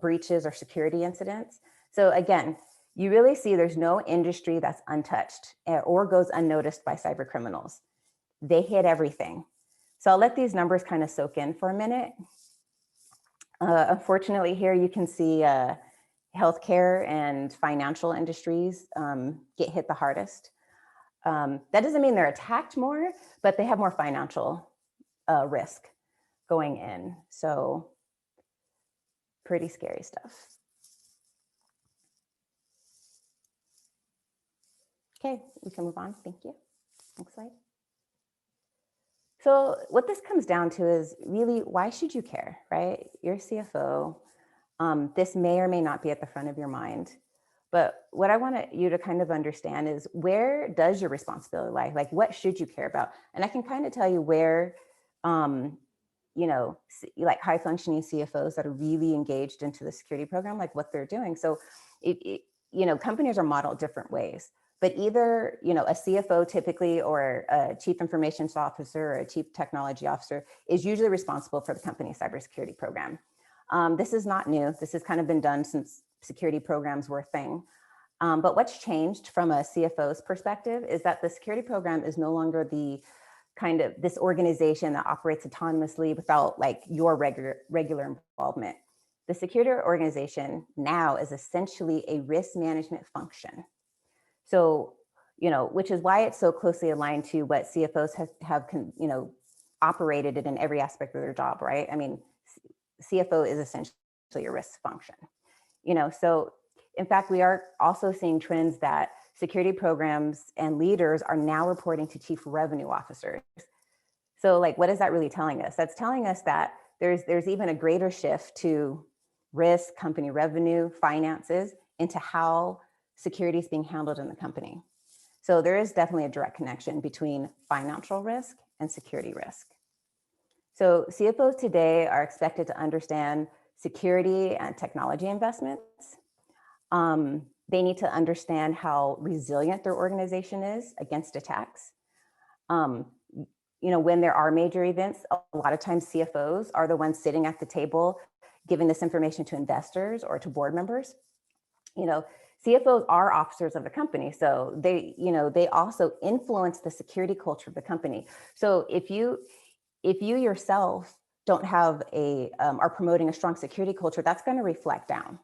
breaches or security incidents. So again, you really see there's no industry that's untouched or goes unnoticed by cyber criminals. They hit everything. So I'll let these numbers kind of soak in for a minute. Unfortunately, here you can see healthcare and financial industries get hit the hardest. That doesn't mean they're attacked more, but they have more financial risk going in. So pretty scary stuff. Okay, we can move on. Thank you. Next slide. So what this comes down to is really, why should you care, right? You're a CFO. This may or may not be at the front of your mind. But what I want you to kind of understand is, where does your responsibility lie? Like, what should you care about? And I can kind of tell you where, like high functioning CFOs that are really engaged into the security program, like what they're doing. So, companies are modeled different ways. But either, a CFO typically, or a chief information officer, or a chief technology officer is usually responsible for the company's cybersecurity program. This is not new. This has kind of been done since security programs were a thing. But what's changed from a CFO's perspective is that the security program is no longer the kind of this organization that operates autonomously without like your regular involvement. The security organization now is essentially a risk management function. So, which is why it's so closely aligned to what CFOs have operated it in every aspect of their job, right? I mean, CFO is essentially a risk function, so in fact, we are also seeing trends that security programs and leaders are now reporting to chief revenue officers. So like, what is that really telling us? That's telling us that there's even a greater shift to risk, company revenue, finances, into how security is being handled in the company. So there is definitely a direct connection between financial risk and security risk. So CFOs today are expected to understand security and technology investments. They need to understand how resilient their organization is against attacks. When there are major events, a lot of times CFOs are the ones sitting at the table giving this information to investors or to board members. CFOs are officers of the company, so they also influence the security culture of the company. So if you yourself don't have are promoting a strong security culture, that's going to reflect down.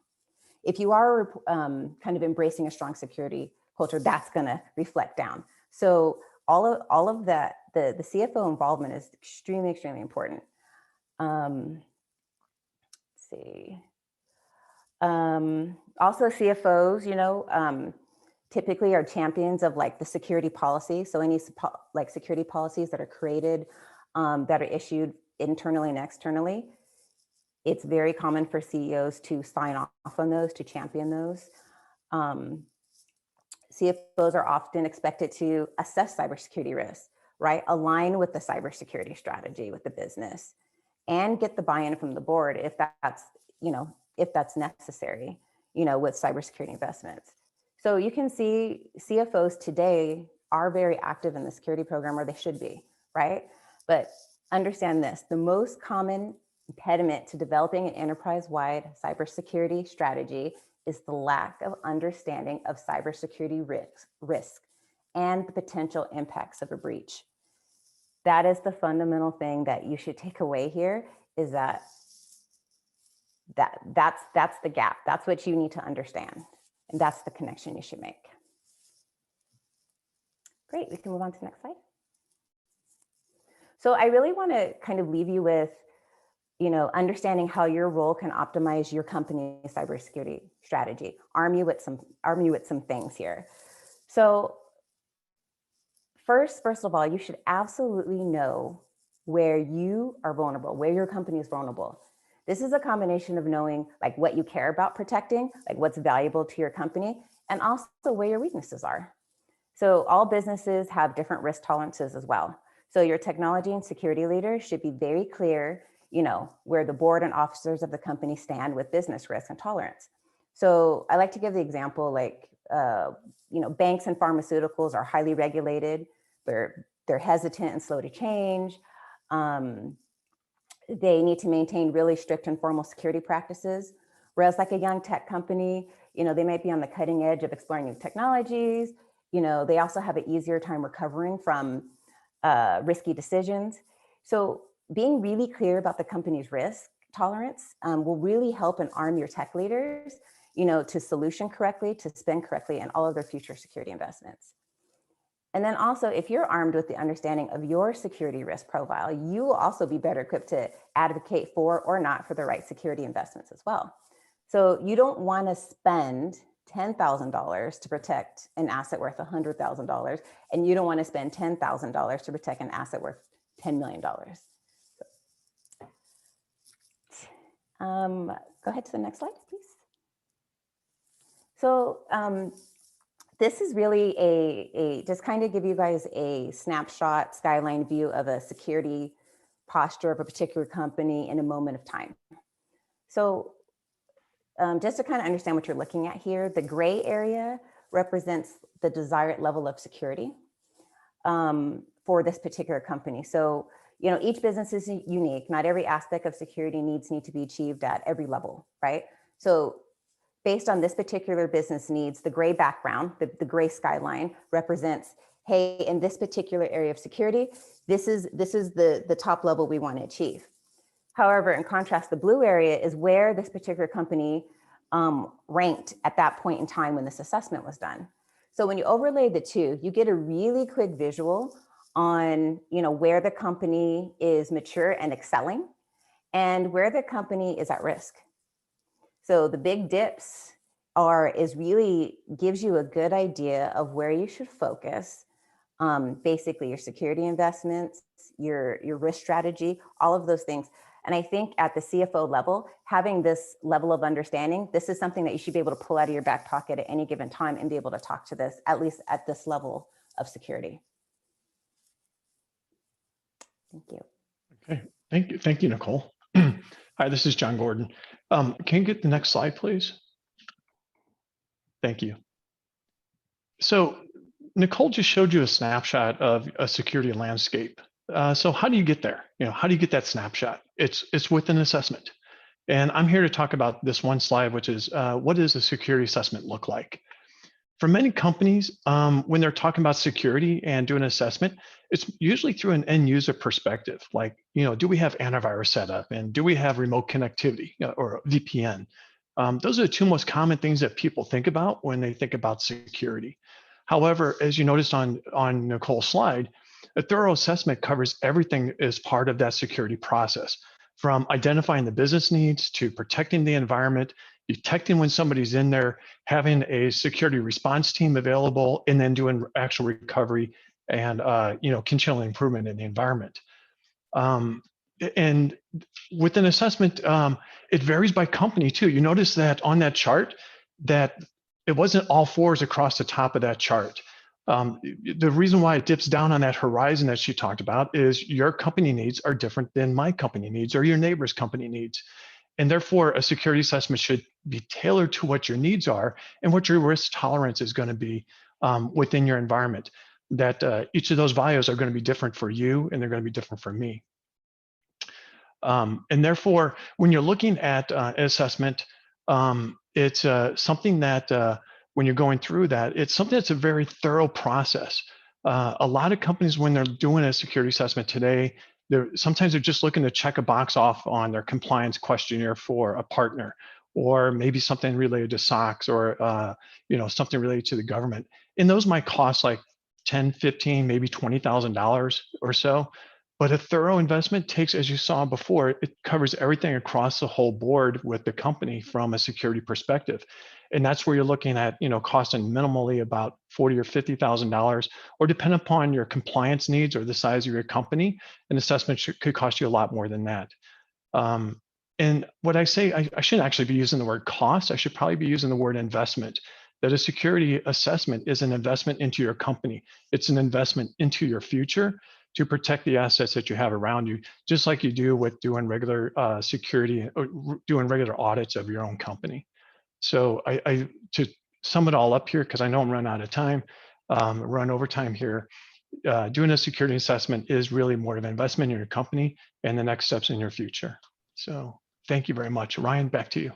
If you are kind of embracing a strong security culture, that's going to reflect down. So all of that, the CFO involvement is extremely, extremely important. Let's see. Also CFOs, typically are champions of like the security policy. So any like security policies that are created, that are issued internally and externally, it's very common for CEOs to sign off on those, to champion those. CFOs are often expected to assess cybersecurity risks, right? Align with the cybersecurity strategy with the business, and get the buy-in from the board if that's necessary, with cybersecurity investments. So you can see CFOs today are very active in the security program, or they should be, right? But understand this, the most common impediment to developing an enterprise-wide cybersecurity strategy is the lack of understanding of cybersecurity risk and the potential impacts of a breach. That is the fundamental thing that you should take away here, is that's the gap. That's what you need to understand. And that's the connection you should make. Great, we can move on to the next slide. So I really want to kind of leave you with, understanding how your role can optimize your company's cybersecurity strategy. Arm you with some things here. So first of all, you should absolutely know where you are vulnerable, where your company is vulnerable. This is a combination of knowing like what you care about protecting, like what's valuable to your company, and also where your weaknesses are. So all businesses have different risk tolerances as well. So your technology and security leaders should be very clear, where the board and officers of the company stand with business risk and tolerance. So I like to give the example, like, banks and pharmaceuticals are highly regulated. They're hesitant and slow to change. They need to maintain really strict and formal security practices. Whereas like a young tech company, they might be on the cutting edge of exploring new technologies. They also have an easier time recovering from risky decisions. So being really clear about the company's risk tolerance will really help and arm your tech leaders, to solution correctly, to spend correctly, and all of their future security investments. And then also, if you're armed with the understanding of your security risk profile, you will also be better equipped to advocate for or not for the right security investments as well. So you don't want to spend $10,000 to protect an asset worth $100,000, and you don't want to spend $10,000 to protect an asset worth $10 million. Go ahead to the next slide, please. So this is really a just kind of give you guys a snapshot skyline view of a security posture of a particular company in a moment of time. So just to kind of understand what you're looking at here, the gray area represents the desired level of security for this particular company. So, each business is unique. Not every aspect of security needs need to be achieved at every level, right? So based on this particular business needs, the gray background, the gray skyline represents, hey, in this particular area of security, this is the top level we want to achieve. However, in contrast, the blue area is where this particular company ranked at that point in time when this assessment was done. So when you overlay the two, you get a really quick visual on where the company is mature and excelling and where the company is at risk. So the big dips really gives you a good idea of where you should focus. Basically your security investments, your risk strategy, all of those things. And I think at the CFO level, having this level of understanding, this is something that you should be able to pull out of your back pocket at any given time and be able to talk to this, at least at this level of security. Thank you. Okay, thank you. Thank you, Nicole. Hi, this is John Gordon. Can you get the next slide, please? Thank you. So Nicole just showed you a snapshot of a security landscape. So how do you get there? How do you get that snapshot? It's with an assessment. And I'm here to talk about this one slide, which is what does a security assessment look like? For many companies, when they're talking about security and doing an assessment, it's usually through an end user perspective. Like, do we have antivirus set up, and do we have remote connectivity or VPN? Those are the two most common things that people think about when they think about security. However, as you noticed on Nicole's slide, a thorough assessment covers everything as part of that security process, from identifying the business needs to protecting the environment, detecting when somebody's in there, having a security response team available, and then doing actual recovery and continual improvement in the environment. And with an assessment, it varies by company too. You notice that on that chart that it wasn't all fours across the top of that chart. The reason why it dips down on that horizon that she talked about is your company needs are different than my company needs or your neighbor's company needs. And therefore, a security assessment should be tailored to what your needs are and what your risk tolerance is going to be within your environment. That each of those values are going to be different for you, and they're going to be different for me. And therefore, when you're looking at an assessment, it's something that when you're going through that, it's something that's a very thorough process. A lot of companies, when they're doing a security assessment today, sometimes they're just looking to check a box off on their compliance questionnaire for a partner, or maybe something related to SOX, or something related to the government. And those might cost like $10, $15, maybe $20,000 or so. But a thorough investment takes, as you saw before, it covers everything across the whole board with the company from a security perspective. And that's where you're looking at, costing minimally about $40,000 or $50,000, or depending upon your compliance needs or the size of your company, an assessment could cost you a lot more than that. And what I say, I shouldn't actually be using the word cost. I should probably be using the word investment. That a security assessment is an investment into your company. It's an investment into your future to protect the assets that you have around you, just like you do with doing regular security or doing regular audits of your own company. So to sum it all up here, because I know I'm running out of time, run over time here, doing a security assessment is really more of an investment in your company and the next steps in your future. So thank you very much. Ryan, back to you.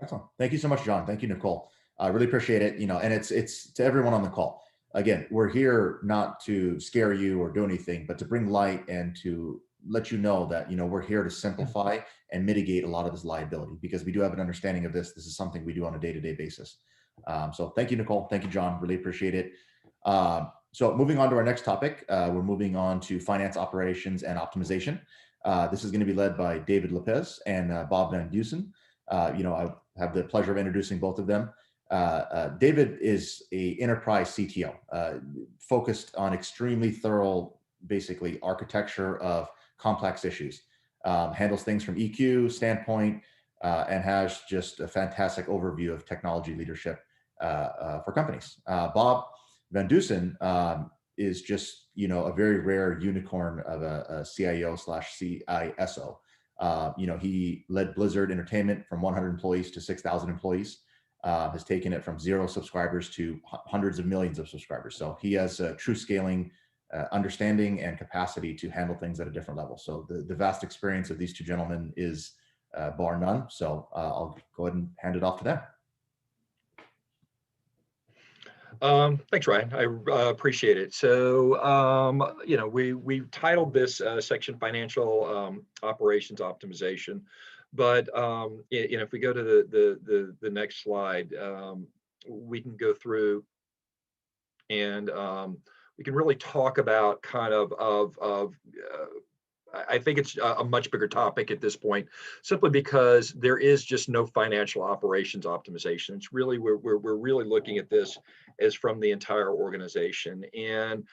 Excellent. Thank you so much, John. Thank you, Nicole. I really appreciate it. And it's to everyone on the call. Again, we're here not to scare you or do anything, but to bring light and to let you know that, we're here to simplify and mitigate a lot of this liability, because we do have an understanding of this. This is something we do on a day-to-day basis. So thank you, Nicole. Thank you, John. Really appreciate it. So moving on to our next topic, we're moving on to finance operations and optimization. This is going to be led by David Lopez and Bob Van Dusen. I have the pleasure of introducing both of them. David is a enterprise CTO, focused on extremely thorough, basically architecture of complex issues, handles things from EQ standpoint, and has just a fantastic overview of technology leadership for companies. Bob Van Dusen is just, a very rare unicorn of a CIO / CISO. He led Blizzard Entertainment from 100 employees to 6,000 employees, has taken it from 0 subscribers to hundreds of millions of subscribers. So he has a true scaling understanding and capacity to handle things at a different level. So the vast experience of these two gentlemen is bar none. So I'll go ahead and hand it off to them. Thanks, Ryan. I appreciate it. So, we titled this section Financial Operations Optimization, but if we go to the next slide, we can go through and we can really talk about kind of I think it's a much bigger topic at this point, simply because there is just no financial operations optimization. It's really, we're really looking at this as from the entire organization. And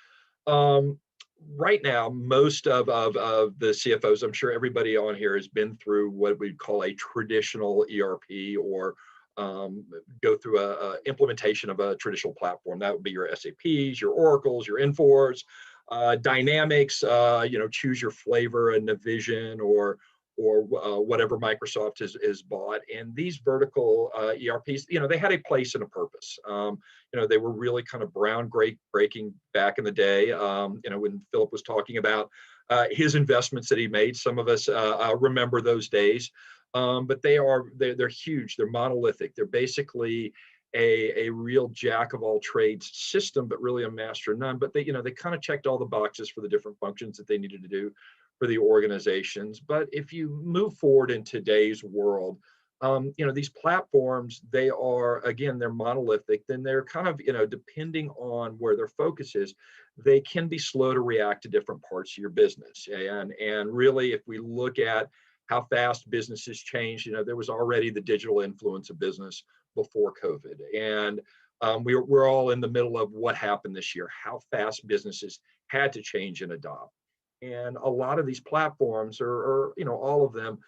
right now, most of the CFOs, I'm sure everybody on here has been through what we'd call a traditional ERP, or go through a implementation of a traditional platform. That would be your SAPs, your Oracles, your Infors, Dynamics, choose your flavor, a Navision or whatever Microsoft has bought. And these vertical ERPs, they had a place and a purpose. They were really kind of groundbreaking back in the day. When Philip was talking about his investments that he made, some of us remember those days. But they're huge. They're monolithic. They're basically a real jack of all trades system, but really a master of none. But they kind of checked all the boxes for the different functions that they needed to do for the organizations. But if you move forward in today's world, these platforms, they're monolithic. Then they're kind of, depending on where their focus is, they can be slow to react to different parts of your business. And really, if we look at how fast businesses change, there was already the digital influence of business before COVID. And we're all in the middle of what happened this year, how fast businesses had to change and adopt. And a lot of these platforms are all of them,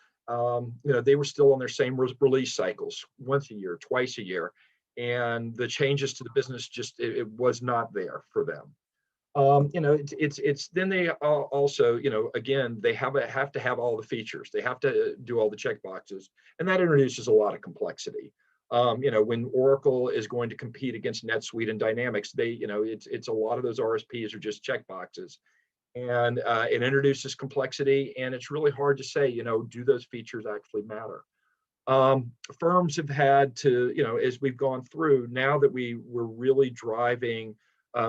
they were still on their same release cycles, once a year, twice a year. And the changes to the business it was not there for them. It's then they also, again, they have to have all the features. They have to do all the check boxes, and that introduces a lot of complexity. When Oracle is going to compete against NetSuite and Dynamics, it's a lot of those RSPs are just check boxes, and it introduces complexity. And it's really hard to say, do those features actually matter? Firms have had to, as we've gone through, now that we're really driving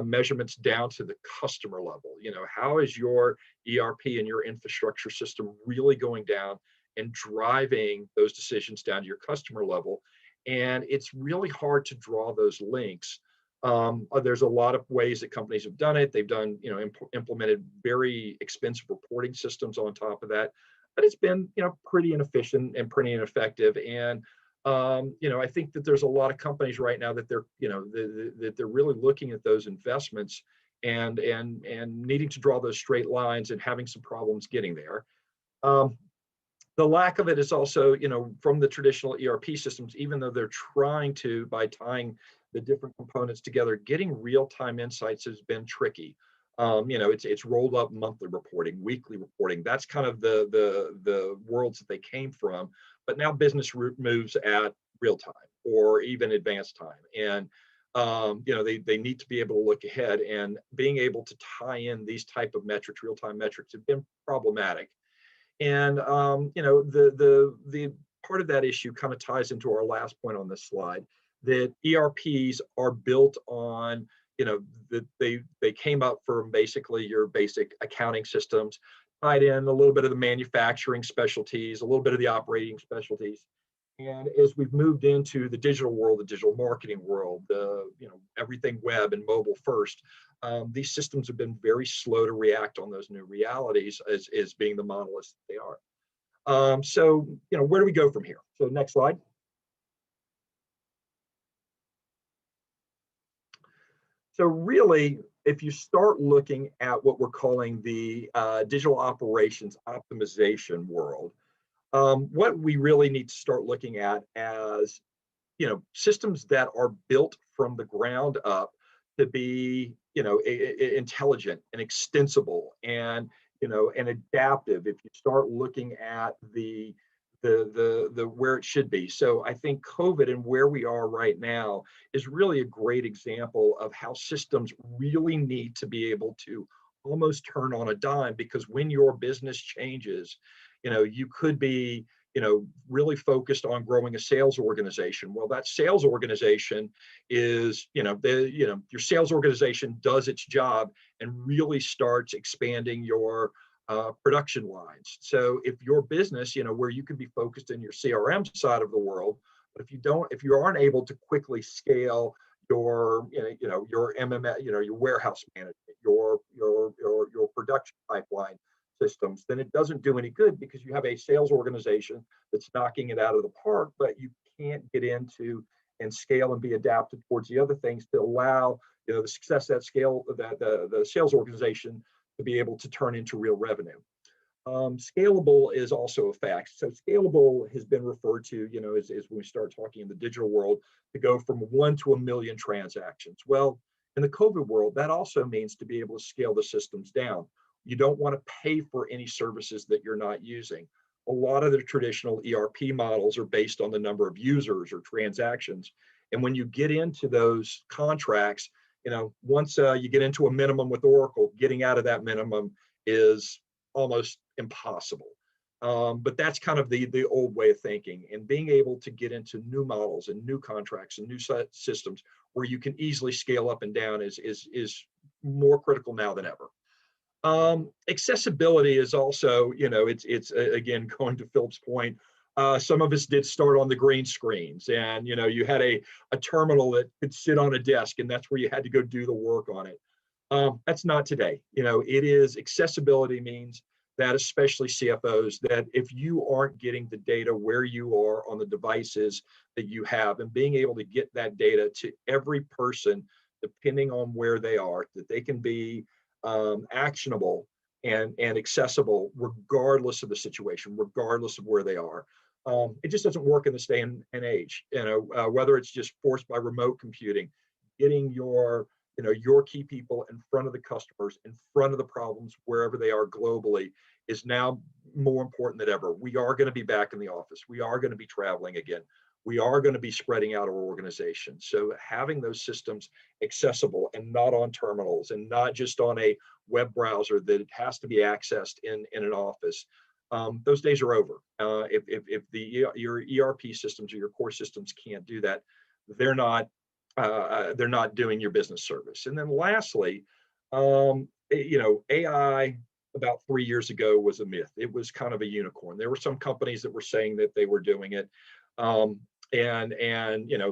measurements down to the customer level. How is your ERP and your infrastructure system really going down and driving those decisions down to your customer level? And it's really hard to draw those links. There's a lot of ways that companies have done it. They've done, implemented very expensive reporting systems on top of that, but it's been, pretty inefficient and pretty ineffective. And I think that there's a lot of companies right now that they're, that they're really looking at those investments and needing to draw those straight lines and having some problems getting there. The lack of it is also, from the traditional ERP systems, even though they're trying to, by tying the different components together, getting real-time insights has been tricky. It's rolled up monthly reporting, weekly reporting. That's kind of the worlds that they came from. But now business moves at real time or even advanced time, and they need to be able to look ahead. And being able to tie in these type of metrics, real-time metrics, have been problematic. And the part of that issue kind of ties into our last point on this slide, that ERPs are built on, that they came up from basically your basic accounting systems, tied in a little bit of the manufacturing specialties, a little bit of the operating specialties. And as we've moved into the digital world, the digital marketing world, everything web and mobile first, these systems have been very slow to react on those new realities as being the monoliths that they are. So, where do we go from here? So next slide. So really, if you start looking at what we're calling the digital operations optimization world, what we really need to start looking at as, systems that are built from the ground up to be, intelligent and extensible and, and adaptive. If you start looking at the where it should be. So I think COVID and where we are right now is really a great example of how systems really need to be able to almost turn on a dime, because when your business changes, you could be, really focused on growing a sales organization. Well, that sales organization is, your sales organization does its job and really starts expanding your production lines. So if your business, where you can be focused in your CRM side of the world, but if you aren't able to quickly scale your, your MMS, your warehouse management, your production pipeline systems, then it doesn't do any good, because you have a sales organization that's knocking it out of the park, but you can't get into and scale and be adapted towards the other things to allow, the success that scale, that the sales organization to be able to turn into real revenue. Scalable is also a fact. So scalable has been referred to, as when we start talking in the digital world, to go from 1 to 1 million transactions. Well, in the COVID world, that also means to be able to scale the systems down. You don't want to pay for any services that you're not using. A lot of the traditional ERP models are based on the number of users or transactions. And when you get into those contracts, once you get into a minimum with Oracle, getting out of that minimum is almost impossible. But that's kind of the old way of thinking, and being able to get into new models and new contracts and new systems where you can easily scale up and down is more critical now than ever. Accessibility is also, it's again, going to Philip's point, some of us did start on the green screens, and you had a terminal that could sit on a desk, and that's where you had to go do the work on it. That's not today. It is, accessibility means that, especially CFOs, that if you aren't getting the data where you are on the devices that you have, and being able to get that data to every person, depending on where they are, that they can be actionable and accessible regardless of the situation, regardless of where they are. It just doesn't work in this day and age. Whether it's just forced by remote computing, getting your key people in front of the customers, in front of the problems wherever they are globally, is now more important than ever. We are going to be back in the office. We are going to be traveling again. We are going to be spreading out our organization. So having those systems accessible and not on terminals, and not just on a web browser that it has to be accessed in an office, those days are over. If your ERP systems or your core systems can't do that, they're not doing your business service. And then lastly, AI about 3 years ago was a myth. It was kind of a unicorn. There were some companies that were saying that they were doing it. And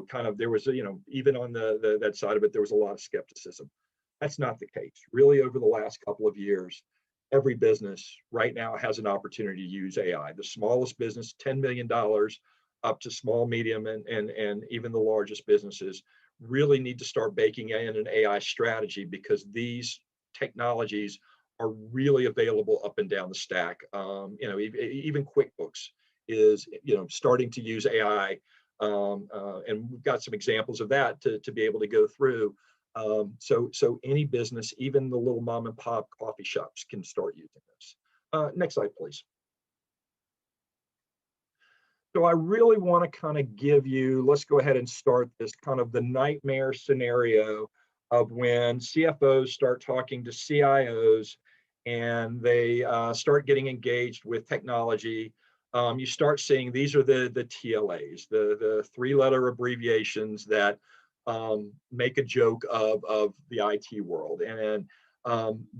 kind of, there was, even on that side of it, there was a lot of skepticism. That's not the case. Really, over the last couple of years, every business right now has an opportunity to use AI. The smallest business, $10 million, up to small, medium, and even the largest businesses really need to start baking in an AI strategy, because these technologies are really available up and down the stack. You know, even QuickBooks is, you know, starting to use AI, and we've got some examples of that to be able to go through. So any business, even the little mom and pop coffee shops, can start using this. Next slide, please. So I really want to kind of give you, let's go ahead and start this kind of the nightmare scenario of when CFOs start talking to CIOs and they start getting engaged with technology. You start seeing these are the TLAs, the three-letter abbreviations that make a joke of the IT world. And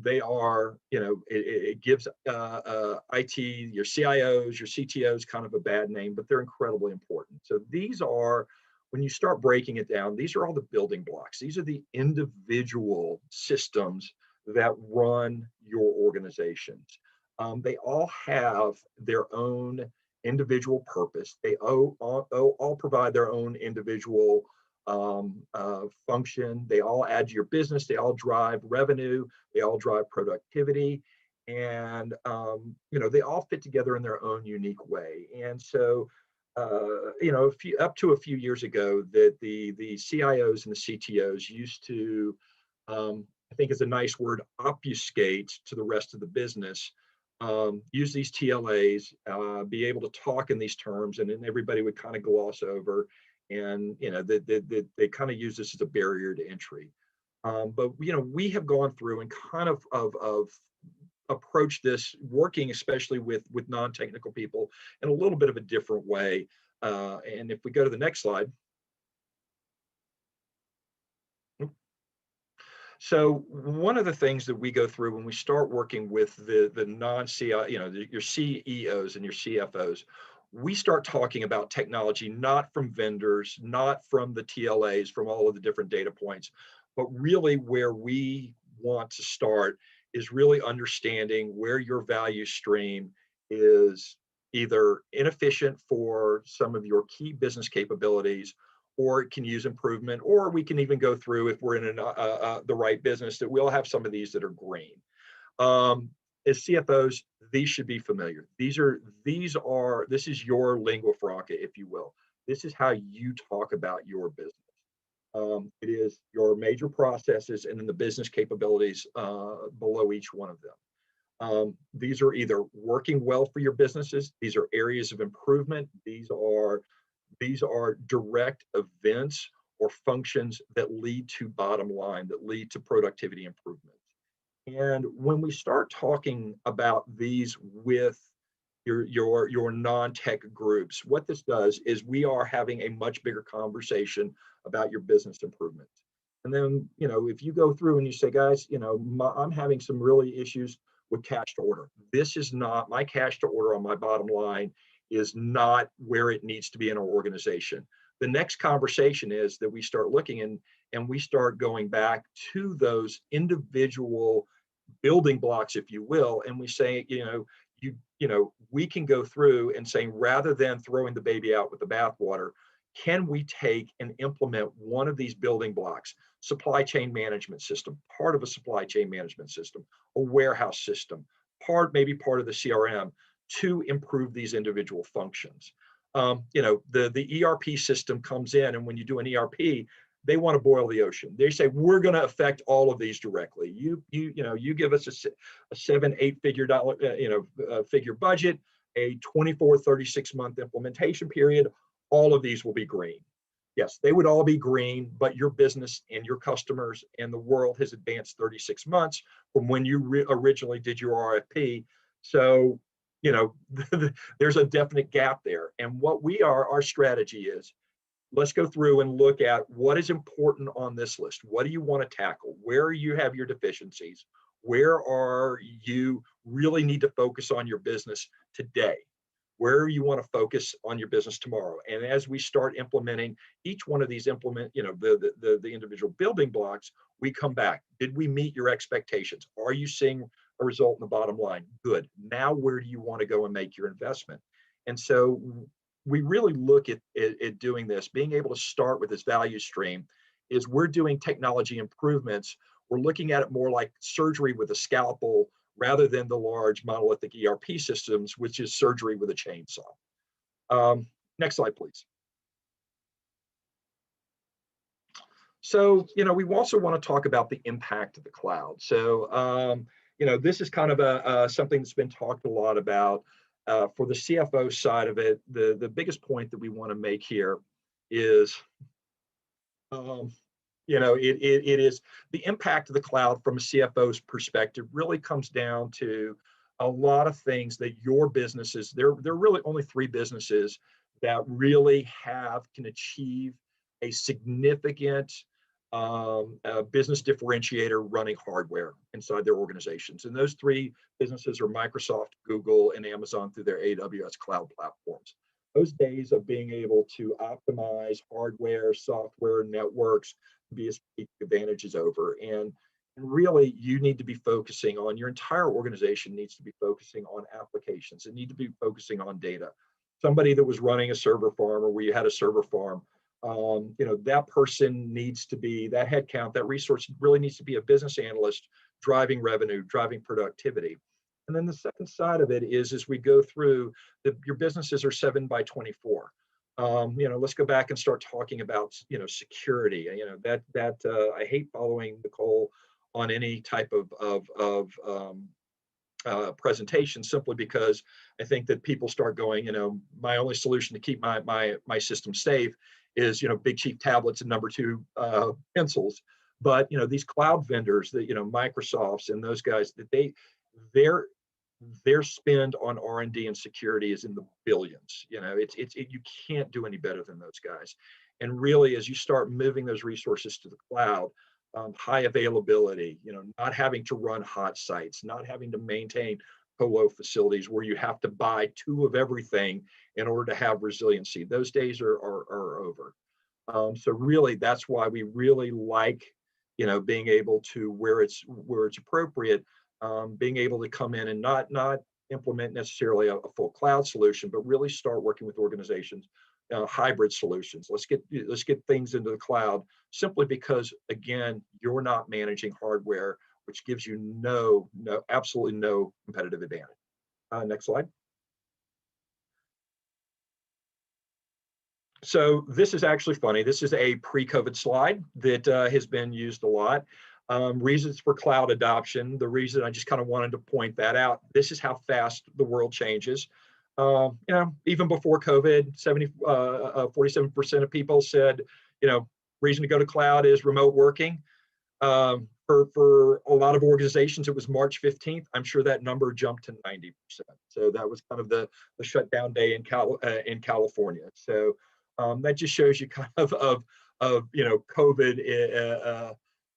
they are, you know, it gives IT, your CIOs, your CTOs kind of a bad name, but they're incredibly important. So these are, when you start breaking it down, these are all the building blocks. These are the individual systems that run your organizations. They all have their own individual purpose. They all provide their own individual function. They all add to your business. They all drive revenue. They all drive productivity, and you know, they all fit together in their own unique way. And so, you know, up to a few years ago, that the CIOs and the CTOs used to, I think is a nice word, obfuscate to the rest of the business. Use these TLAs, be able to talk in these terms, and then everybody would kind of gloss over. And you know, they kind of use this as a barrier to entry. But you know, we have gone through and kind of approached this, working especially with non-technical people in a little bit of a different way. And if we go to the next slide. So one of the things that we go through when we start working with the non-CI, you know, your CEOs and your CFOs, we start talking about technology, not from vendors, not from the TLAs, from all of the different data points, but really where we want to start is really understanding where your value stream is either inefficient for some of your key business capabilities, or it can use improvement, or we can even go through, if we're in the right business, that we'll have some of these that are green. As CFOs, these should be familiar. This is your lingua franca, if you will. This is how you talk about your business. It is your major processes and then the business capabilities below each one of them. These are either working well for your businesses. These are areas of improvement. These are direct events or functions that lead to bottom line, that lead to productivity improvements. And when we start talking about these with your non-tech groups, what this does is we are having a much bigger conversation about your business improvements. And then, you know, if you go through and you say, guys, you know, I'm having some really issues with cash to order. This is not, my cash to order on my bottom line is not where it needs to be in our organization. The next conversation is that we start looking and we start going back to those individual building blocks, if you will, and we say, you know, we can go through and saying, rather than throwing the baby out with the bathwater, can we take and implement one of these building blocks? Supply chain management system, part of a supply chain management system, a warehouse system, maybe part of the CRM, to improve these individual functions. You know, the ERP system comes in, and when you do an ERP, they want to boil the ocean. They say, we're going to affect all of these directly. You give us a 7-8 figure budget, a 24, 36 month implementation period. All of these will be green. Yes, they would all be green, but your business and your customers and the world has advanced 36 months from when you originally did your RFP. So, you know, there's a definite gap there. And what our strategy is, let's go through and look at what is important on this list. What do you want to tackle? Where you have your deficiencies? Where are you really need to focus on your business today? Where you want to focus on your business tomorrow? And as we start implementing each one of these the individual building blocks, we come back. Did we meet your expectations? Are you seeing a result in the bottom line? Good. Now, where do you want to go and make your investment? And so we really look at doing this, being able to start with this value stream is we're doing technology improvements. We're looking at it more like surgery with a scalpel rather than the large monolithic ERP systems, which is surgery with a chainsaw. Next slide, please. So, we also want to talk about the impact of the cloud. So, this is kind of something that's been talked a lot about. For the CFO side of it, the biggest point that we want to make here is, it is the impact of the cloud from a CFO's perspective really comes down to a lot of things that your businesses, there are really only 3 businesses that really can achieve a significant business differentiator running hardware inside their organizations. And those 3 businesses are Microsoft, Google, and Amazon through their AWS cloud platforms. Those days of being able to optimize hardware, software, networks, BSP advantage is over. And really, you need to be focusing on, your entire organization needs to be focusing on applications. It needs to be focusing on data. Somebody that was running a server farm, or where you had a server farm, that person needs to be, that headcount, that resource really needs to be a business analyst driving revenue, driving productivity. And then the second side of it is, as we go through, your businesses are 7 by 24. Let's go back and start talking about, security. I hate following Nicole on any type of presentation, simply because I think that people start going, my only solution to keep my system safe is, Big Chief tablets and number 2 pencils. But these cloud vendors, that Microsoft's and those guys, that their spend on R&D and security is in the billions. You can't do any better than those guys. And really, as you start moving those resources to the cloud, high availability, not having to run hot sites, not having to maintain colo facilities where you have to buy 2 of everything in order to have resiliency. Those days are over. So really, that's why we really like, being able to, where it's appropriate, being able to come in and not implement necessarily a full cloud solution, but really start working with organizations, hybrid solutions. Let's get things into the cloud, simply because, again, you're not managing hardware, which gives you absolutely no competitive advantage. Next slide. So this is actually funny. This is a pre-COVID slide that has been used a lot. Reasons for cloud adoption. The reason I just kind of wanted to point that out, this is how fast the world changes. Even before COVID, 47% of people said, reason to go to cloud is remote working. For a lot of organizations, it was March 15th. I'm sure that number jumped to 90%. So that was kind of the shutdown day in California. So that just shows you kind of COVID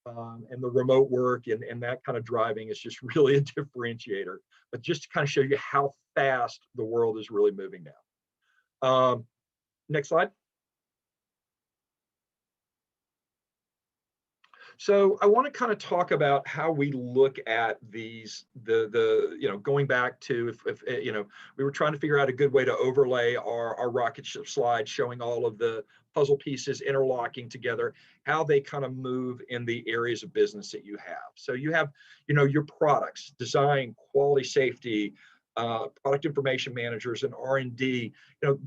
and the remote work and that kind of driving is just really a differentiator. But just to kind of show you how fast the world is really moving now. Next slide. So I want to kind of talk about how we look at these, going back to, if we were trying to figure out a good way to overlay our rocket ship slide, showing all of the puzzle pieces interlocking together, how they kind of move in the areas of business that you have. So you have, your products, design, quality, safety, product information managers, and R&D.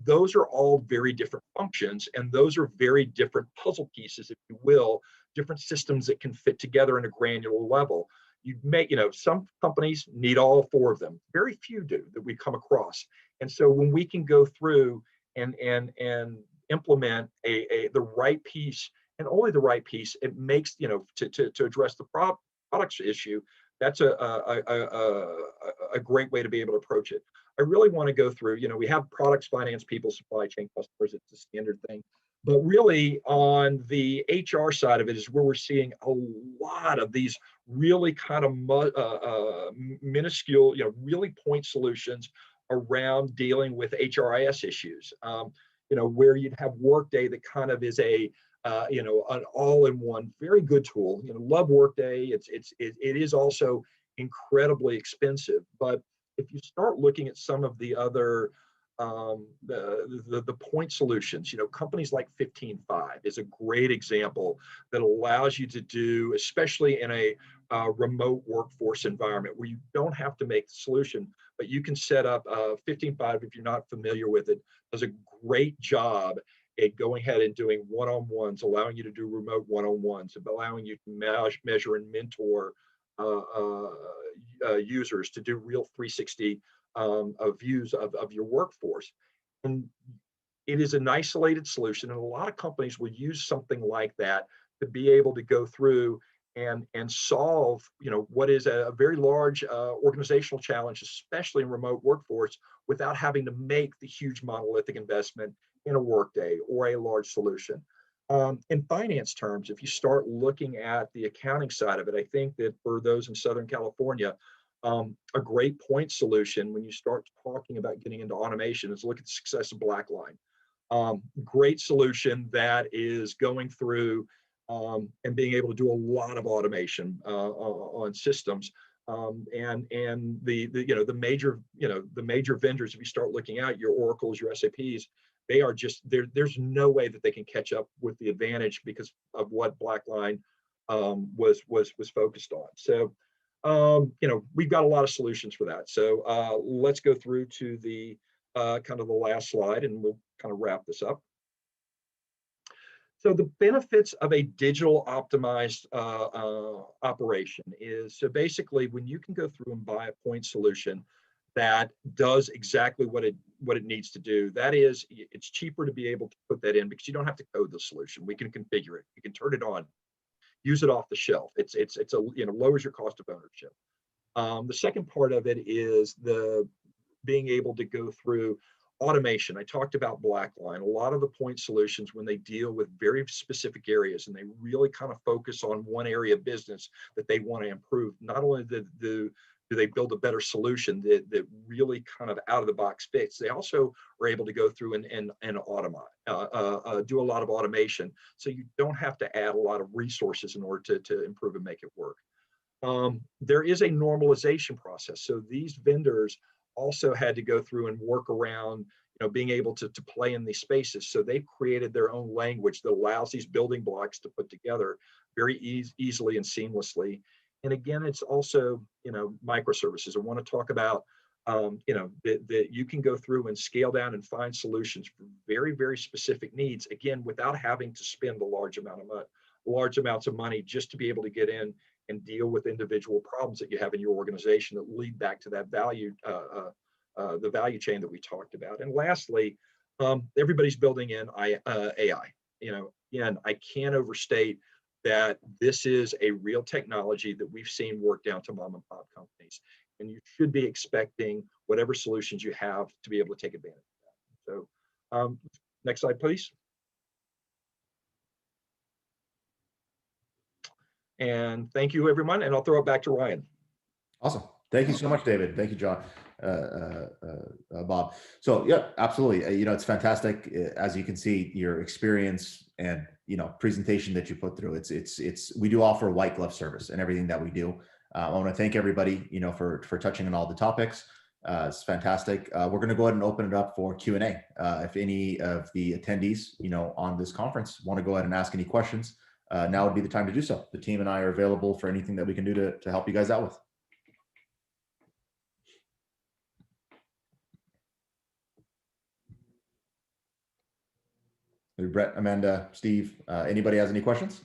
Those are all very different functions, and those are very different puzzle pieces, if you will, different systems that can fit together in a granular level. You may, some companies need all 4 of them. Very few do that we come across. And so when we can go through and implement the right piece, and only the right piece, it makes, to address the products issue, that's a great way to be able to approach it. I really want to go through, we have products, finance, people, supply chain, customers. It's a standard thing. But really, on the HR side of it is where we're seeing a lot of these really kind of minuscule, really point solutions around dealing with HRIS issues. Where you'd have Workday that kind of is an all-in-one, very good tool. Love Workday. It is also incredibly expensive. But if you start looking at some of the other the point solutions, companies like 15Five is a great example that allows you to do, especially in a remote workforce environment where you don't have to make the solution, but you can set up 15.5, if you're not familiar with it, does a great job at going ahead and doing one-on-ones, allowing you to do remote one-on-ones, allowing you to measure and mentor users to do real 360 views of your workforce. And it is an isolated solution, and a lot of companies will use something like that to be able to go through and solve, what is a very large organizational challenge, especially in remote workforce, without having to make the huge monolithic investment in a Workday or a large solution. In finance terms, if you start looking at the accounting side of it, I think that for those in Southern California, a great point solution when you start talking about getting into automation is look at the success of Blackline. Great solution that is going through and being able to do a lot of automation on systems. And the major vendors, if you start looking at your Oracles, your SAPs, they are just there's no way that they can catch up with the advantage because of what Blackline was focused on. So we've got a lot of solutions for that. So let's go through to the kind of the last slide, and we'll kind of wrap this up. So the benefits of a digital optimized operation is, so basically when you can go through and buy a point solution that does exactly what it needs to do, that is, it's cheaper to be able to put that in because you don't have to code the solution. We can configure it. You can turn it on, use it off the shelf. It's lowers your cost of ownership. The second part of it is the being able to go through automation. I talked about Blackline. A lot of the point solutions, when they deal with very specific areas and they really kind of focus on one area of business that they want to improve, not only do they build a better solution that really kind of out of the box fits, they also are able to go through and automate, do a lot of automation. So you don't have to add a lot of resources in order to improve and make it work. There is a normalization process. So these vendors also had to go through and work around, being able to play in these spaces. So they've created their own language that allows these building blocks to put together very easily and seamlessly. And again, it's also, microservices. I want to talk about, that you can go through and scale down and find solutions for very, very specific needs, again, without having to spend large amounts of money just to be able to get in and deal with individual problems that you have in your organization that lead back to that value, the value chain that we talked about. And lastly, everybody's building in AI. Again, I can't overstate that this is a real technology that we've seen work down to mom and pop companies. And you should be expecting whatever solutions you have to be able to take advantage of that. So next slide, please. And thank you, everyone. And I'll throw it back to Ryan. Awesome. Thank you so much, David. Thank you, John, Bob. So yeah, absolutely. It's fantastic. As you can see, your experience and, presentation that you put through, we do offer white glove service in everything that we do. I want to thank everybody, for touching on all the topics. It's fantastic. We're going to go ahead and open it up for Q&A. If any of the attendees, on this conference want to go ahead and ask any questions, now would be the time to do so. The team and I are available for anything that we can do to help you guys out with. Brett, Amanda, Steve, anybody has any questions?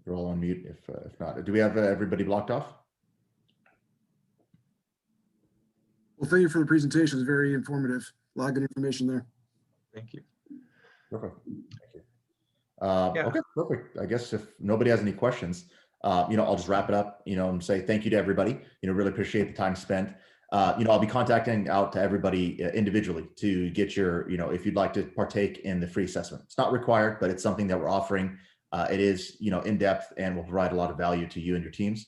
You're all on mute if not. Do we have everybody blocked off? Well, thank you for the presentation. It's very informative. A lot of good information there. Thank you. Perfect. Thank you. Okay, perfect. I guess if nobody has any questions, I'll just wrap it up, and say thank you to everybody. Really appreciate the time spent. I'll be contacting out to everybody individually to get your, if you'd like to partake in the free assessment. It's not required, but it's something that we're offering. It is, in depth and will provide a lot of value to you and your teams.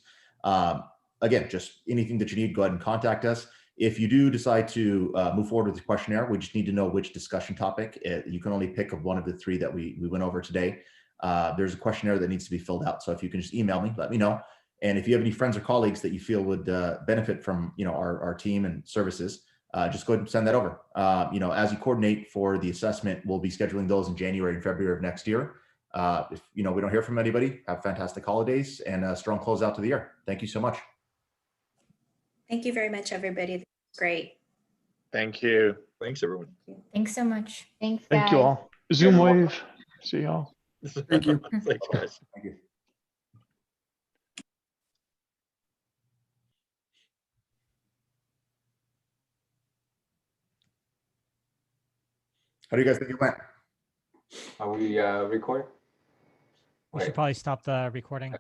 Again, just anything that you need, go ahead and contact us. If you do decide to move forward with the questionnaire, we just need to know which discussion topic. You can only pick one of the three that we went over today. There's a questionnaire that needs to be filled out. So if you can just email me, let me know. And if you have any friends or colleagues that you feel would benefit from, our team and services, just go ahead and send that over. As you coordinate for the assessment, we'll be scheduling those in January and February of next year. If we don't hear from anybody, have fantastic holidays and a strong closeout to the year. Thank you so much. Thank you very much, everybody. This was great. Thank you. Thanks, everyone. Thanks so much. Thanks, Thank you guys. all. Zoom wave. See y'all. Thank you. Thanks, guys. Thank you. How do you guys think it went? Are we recording? We should probably stop the recording.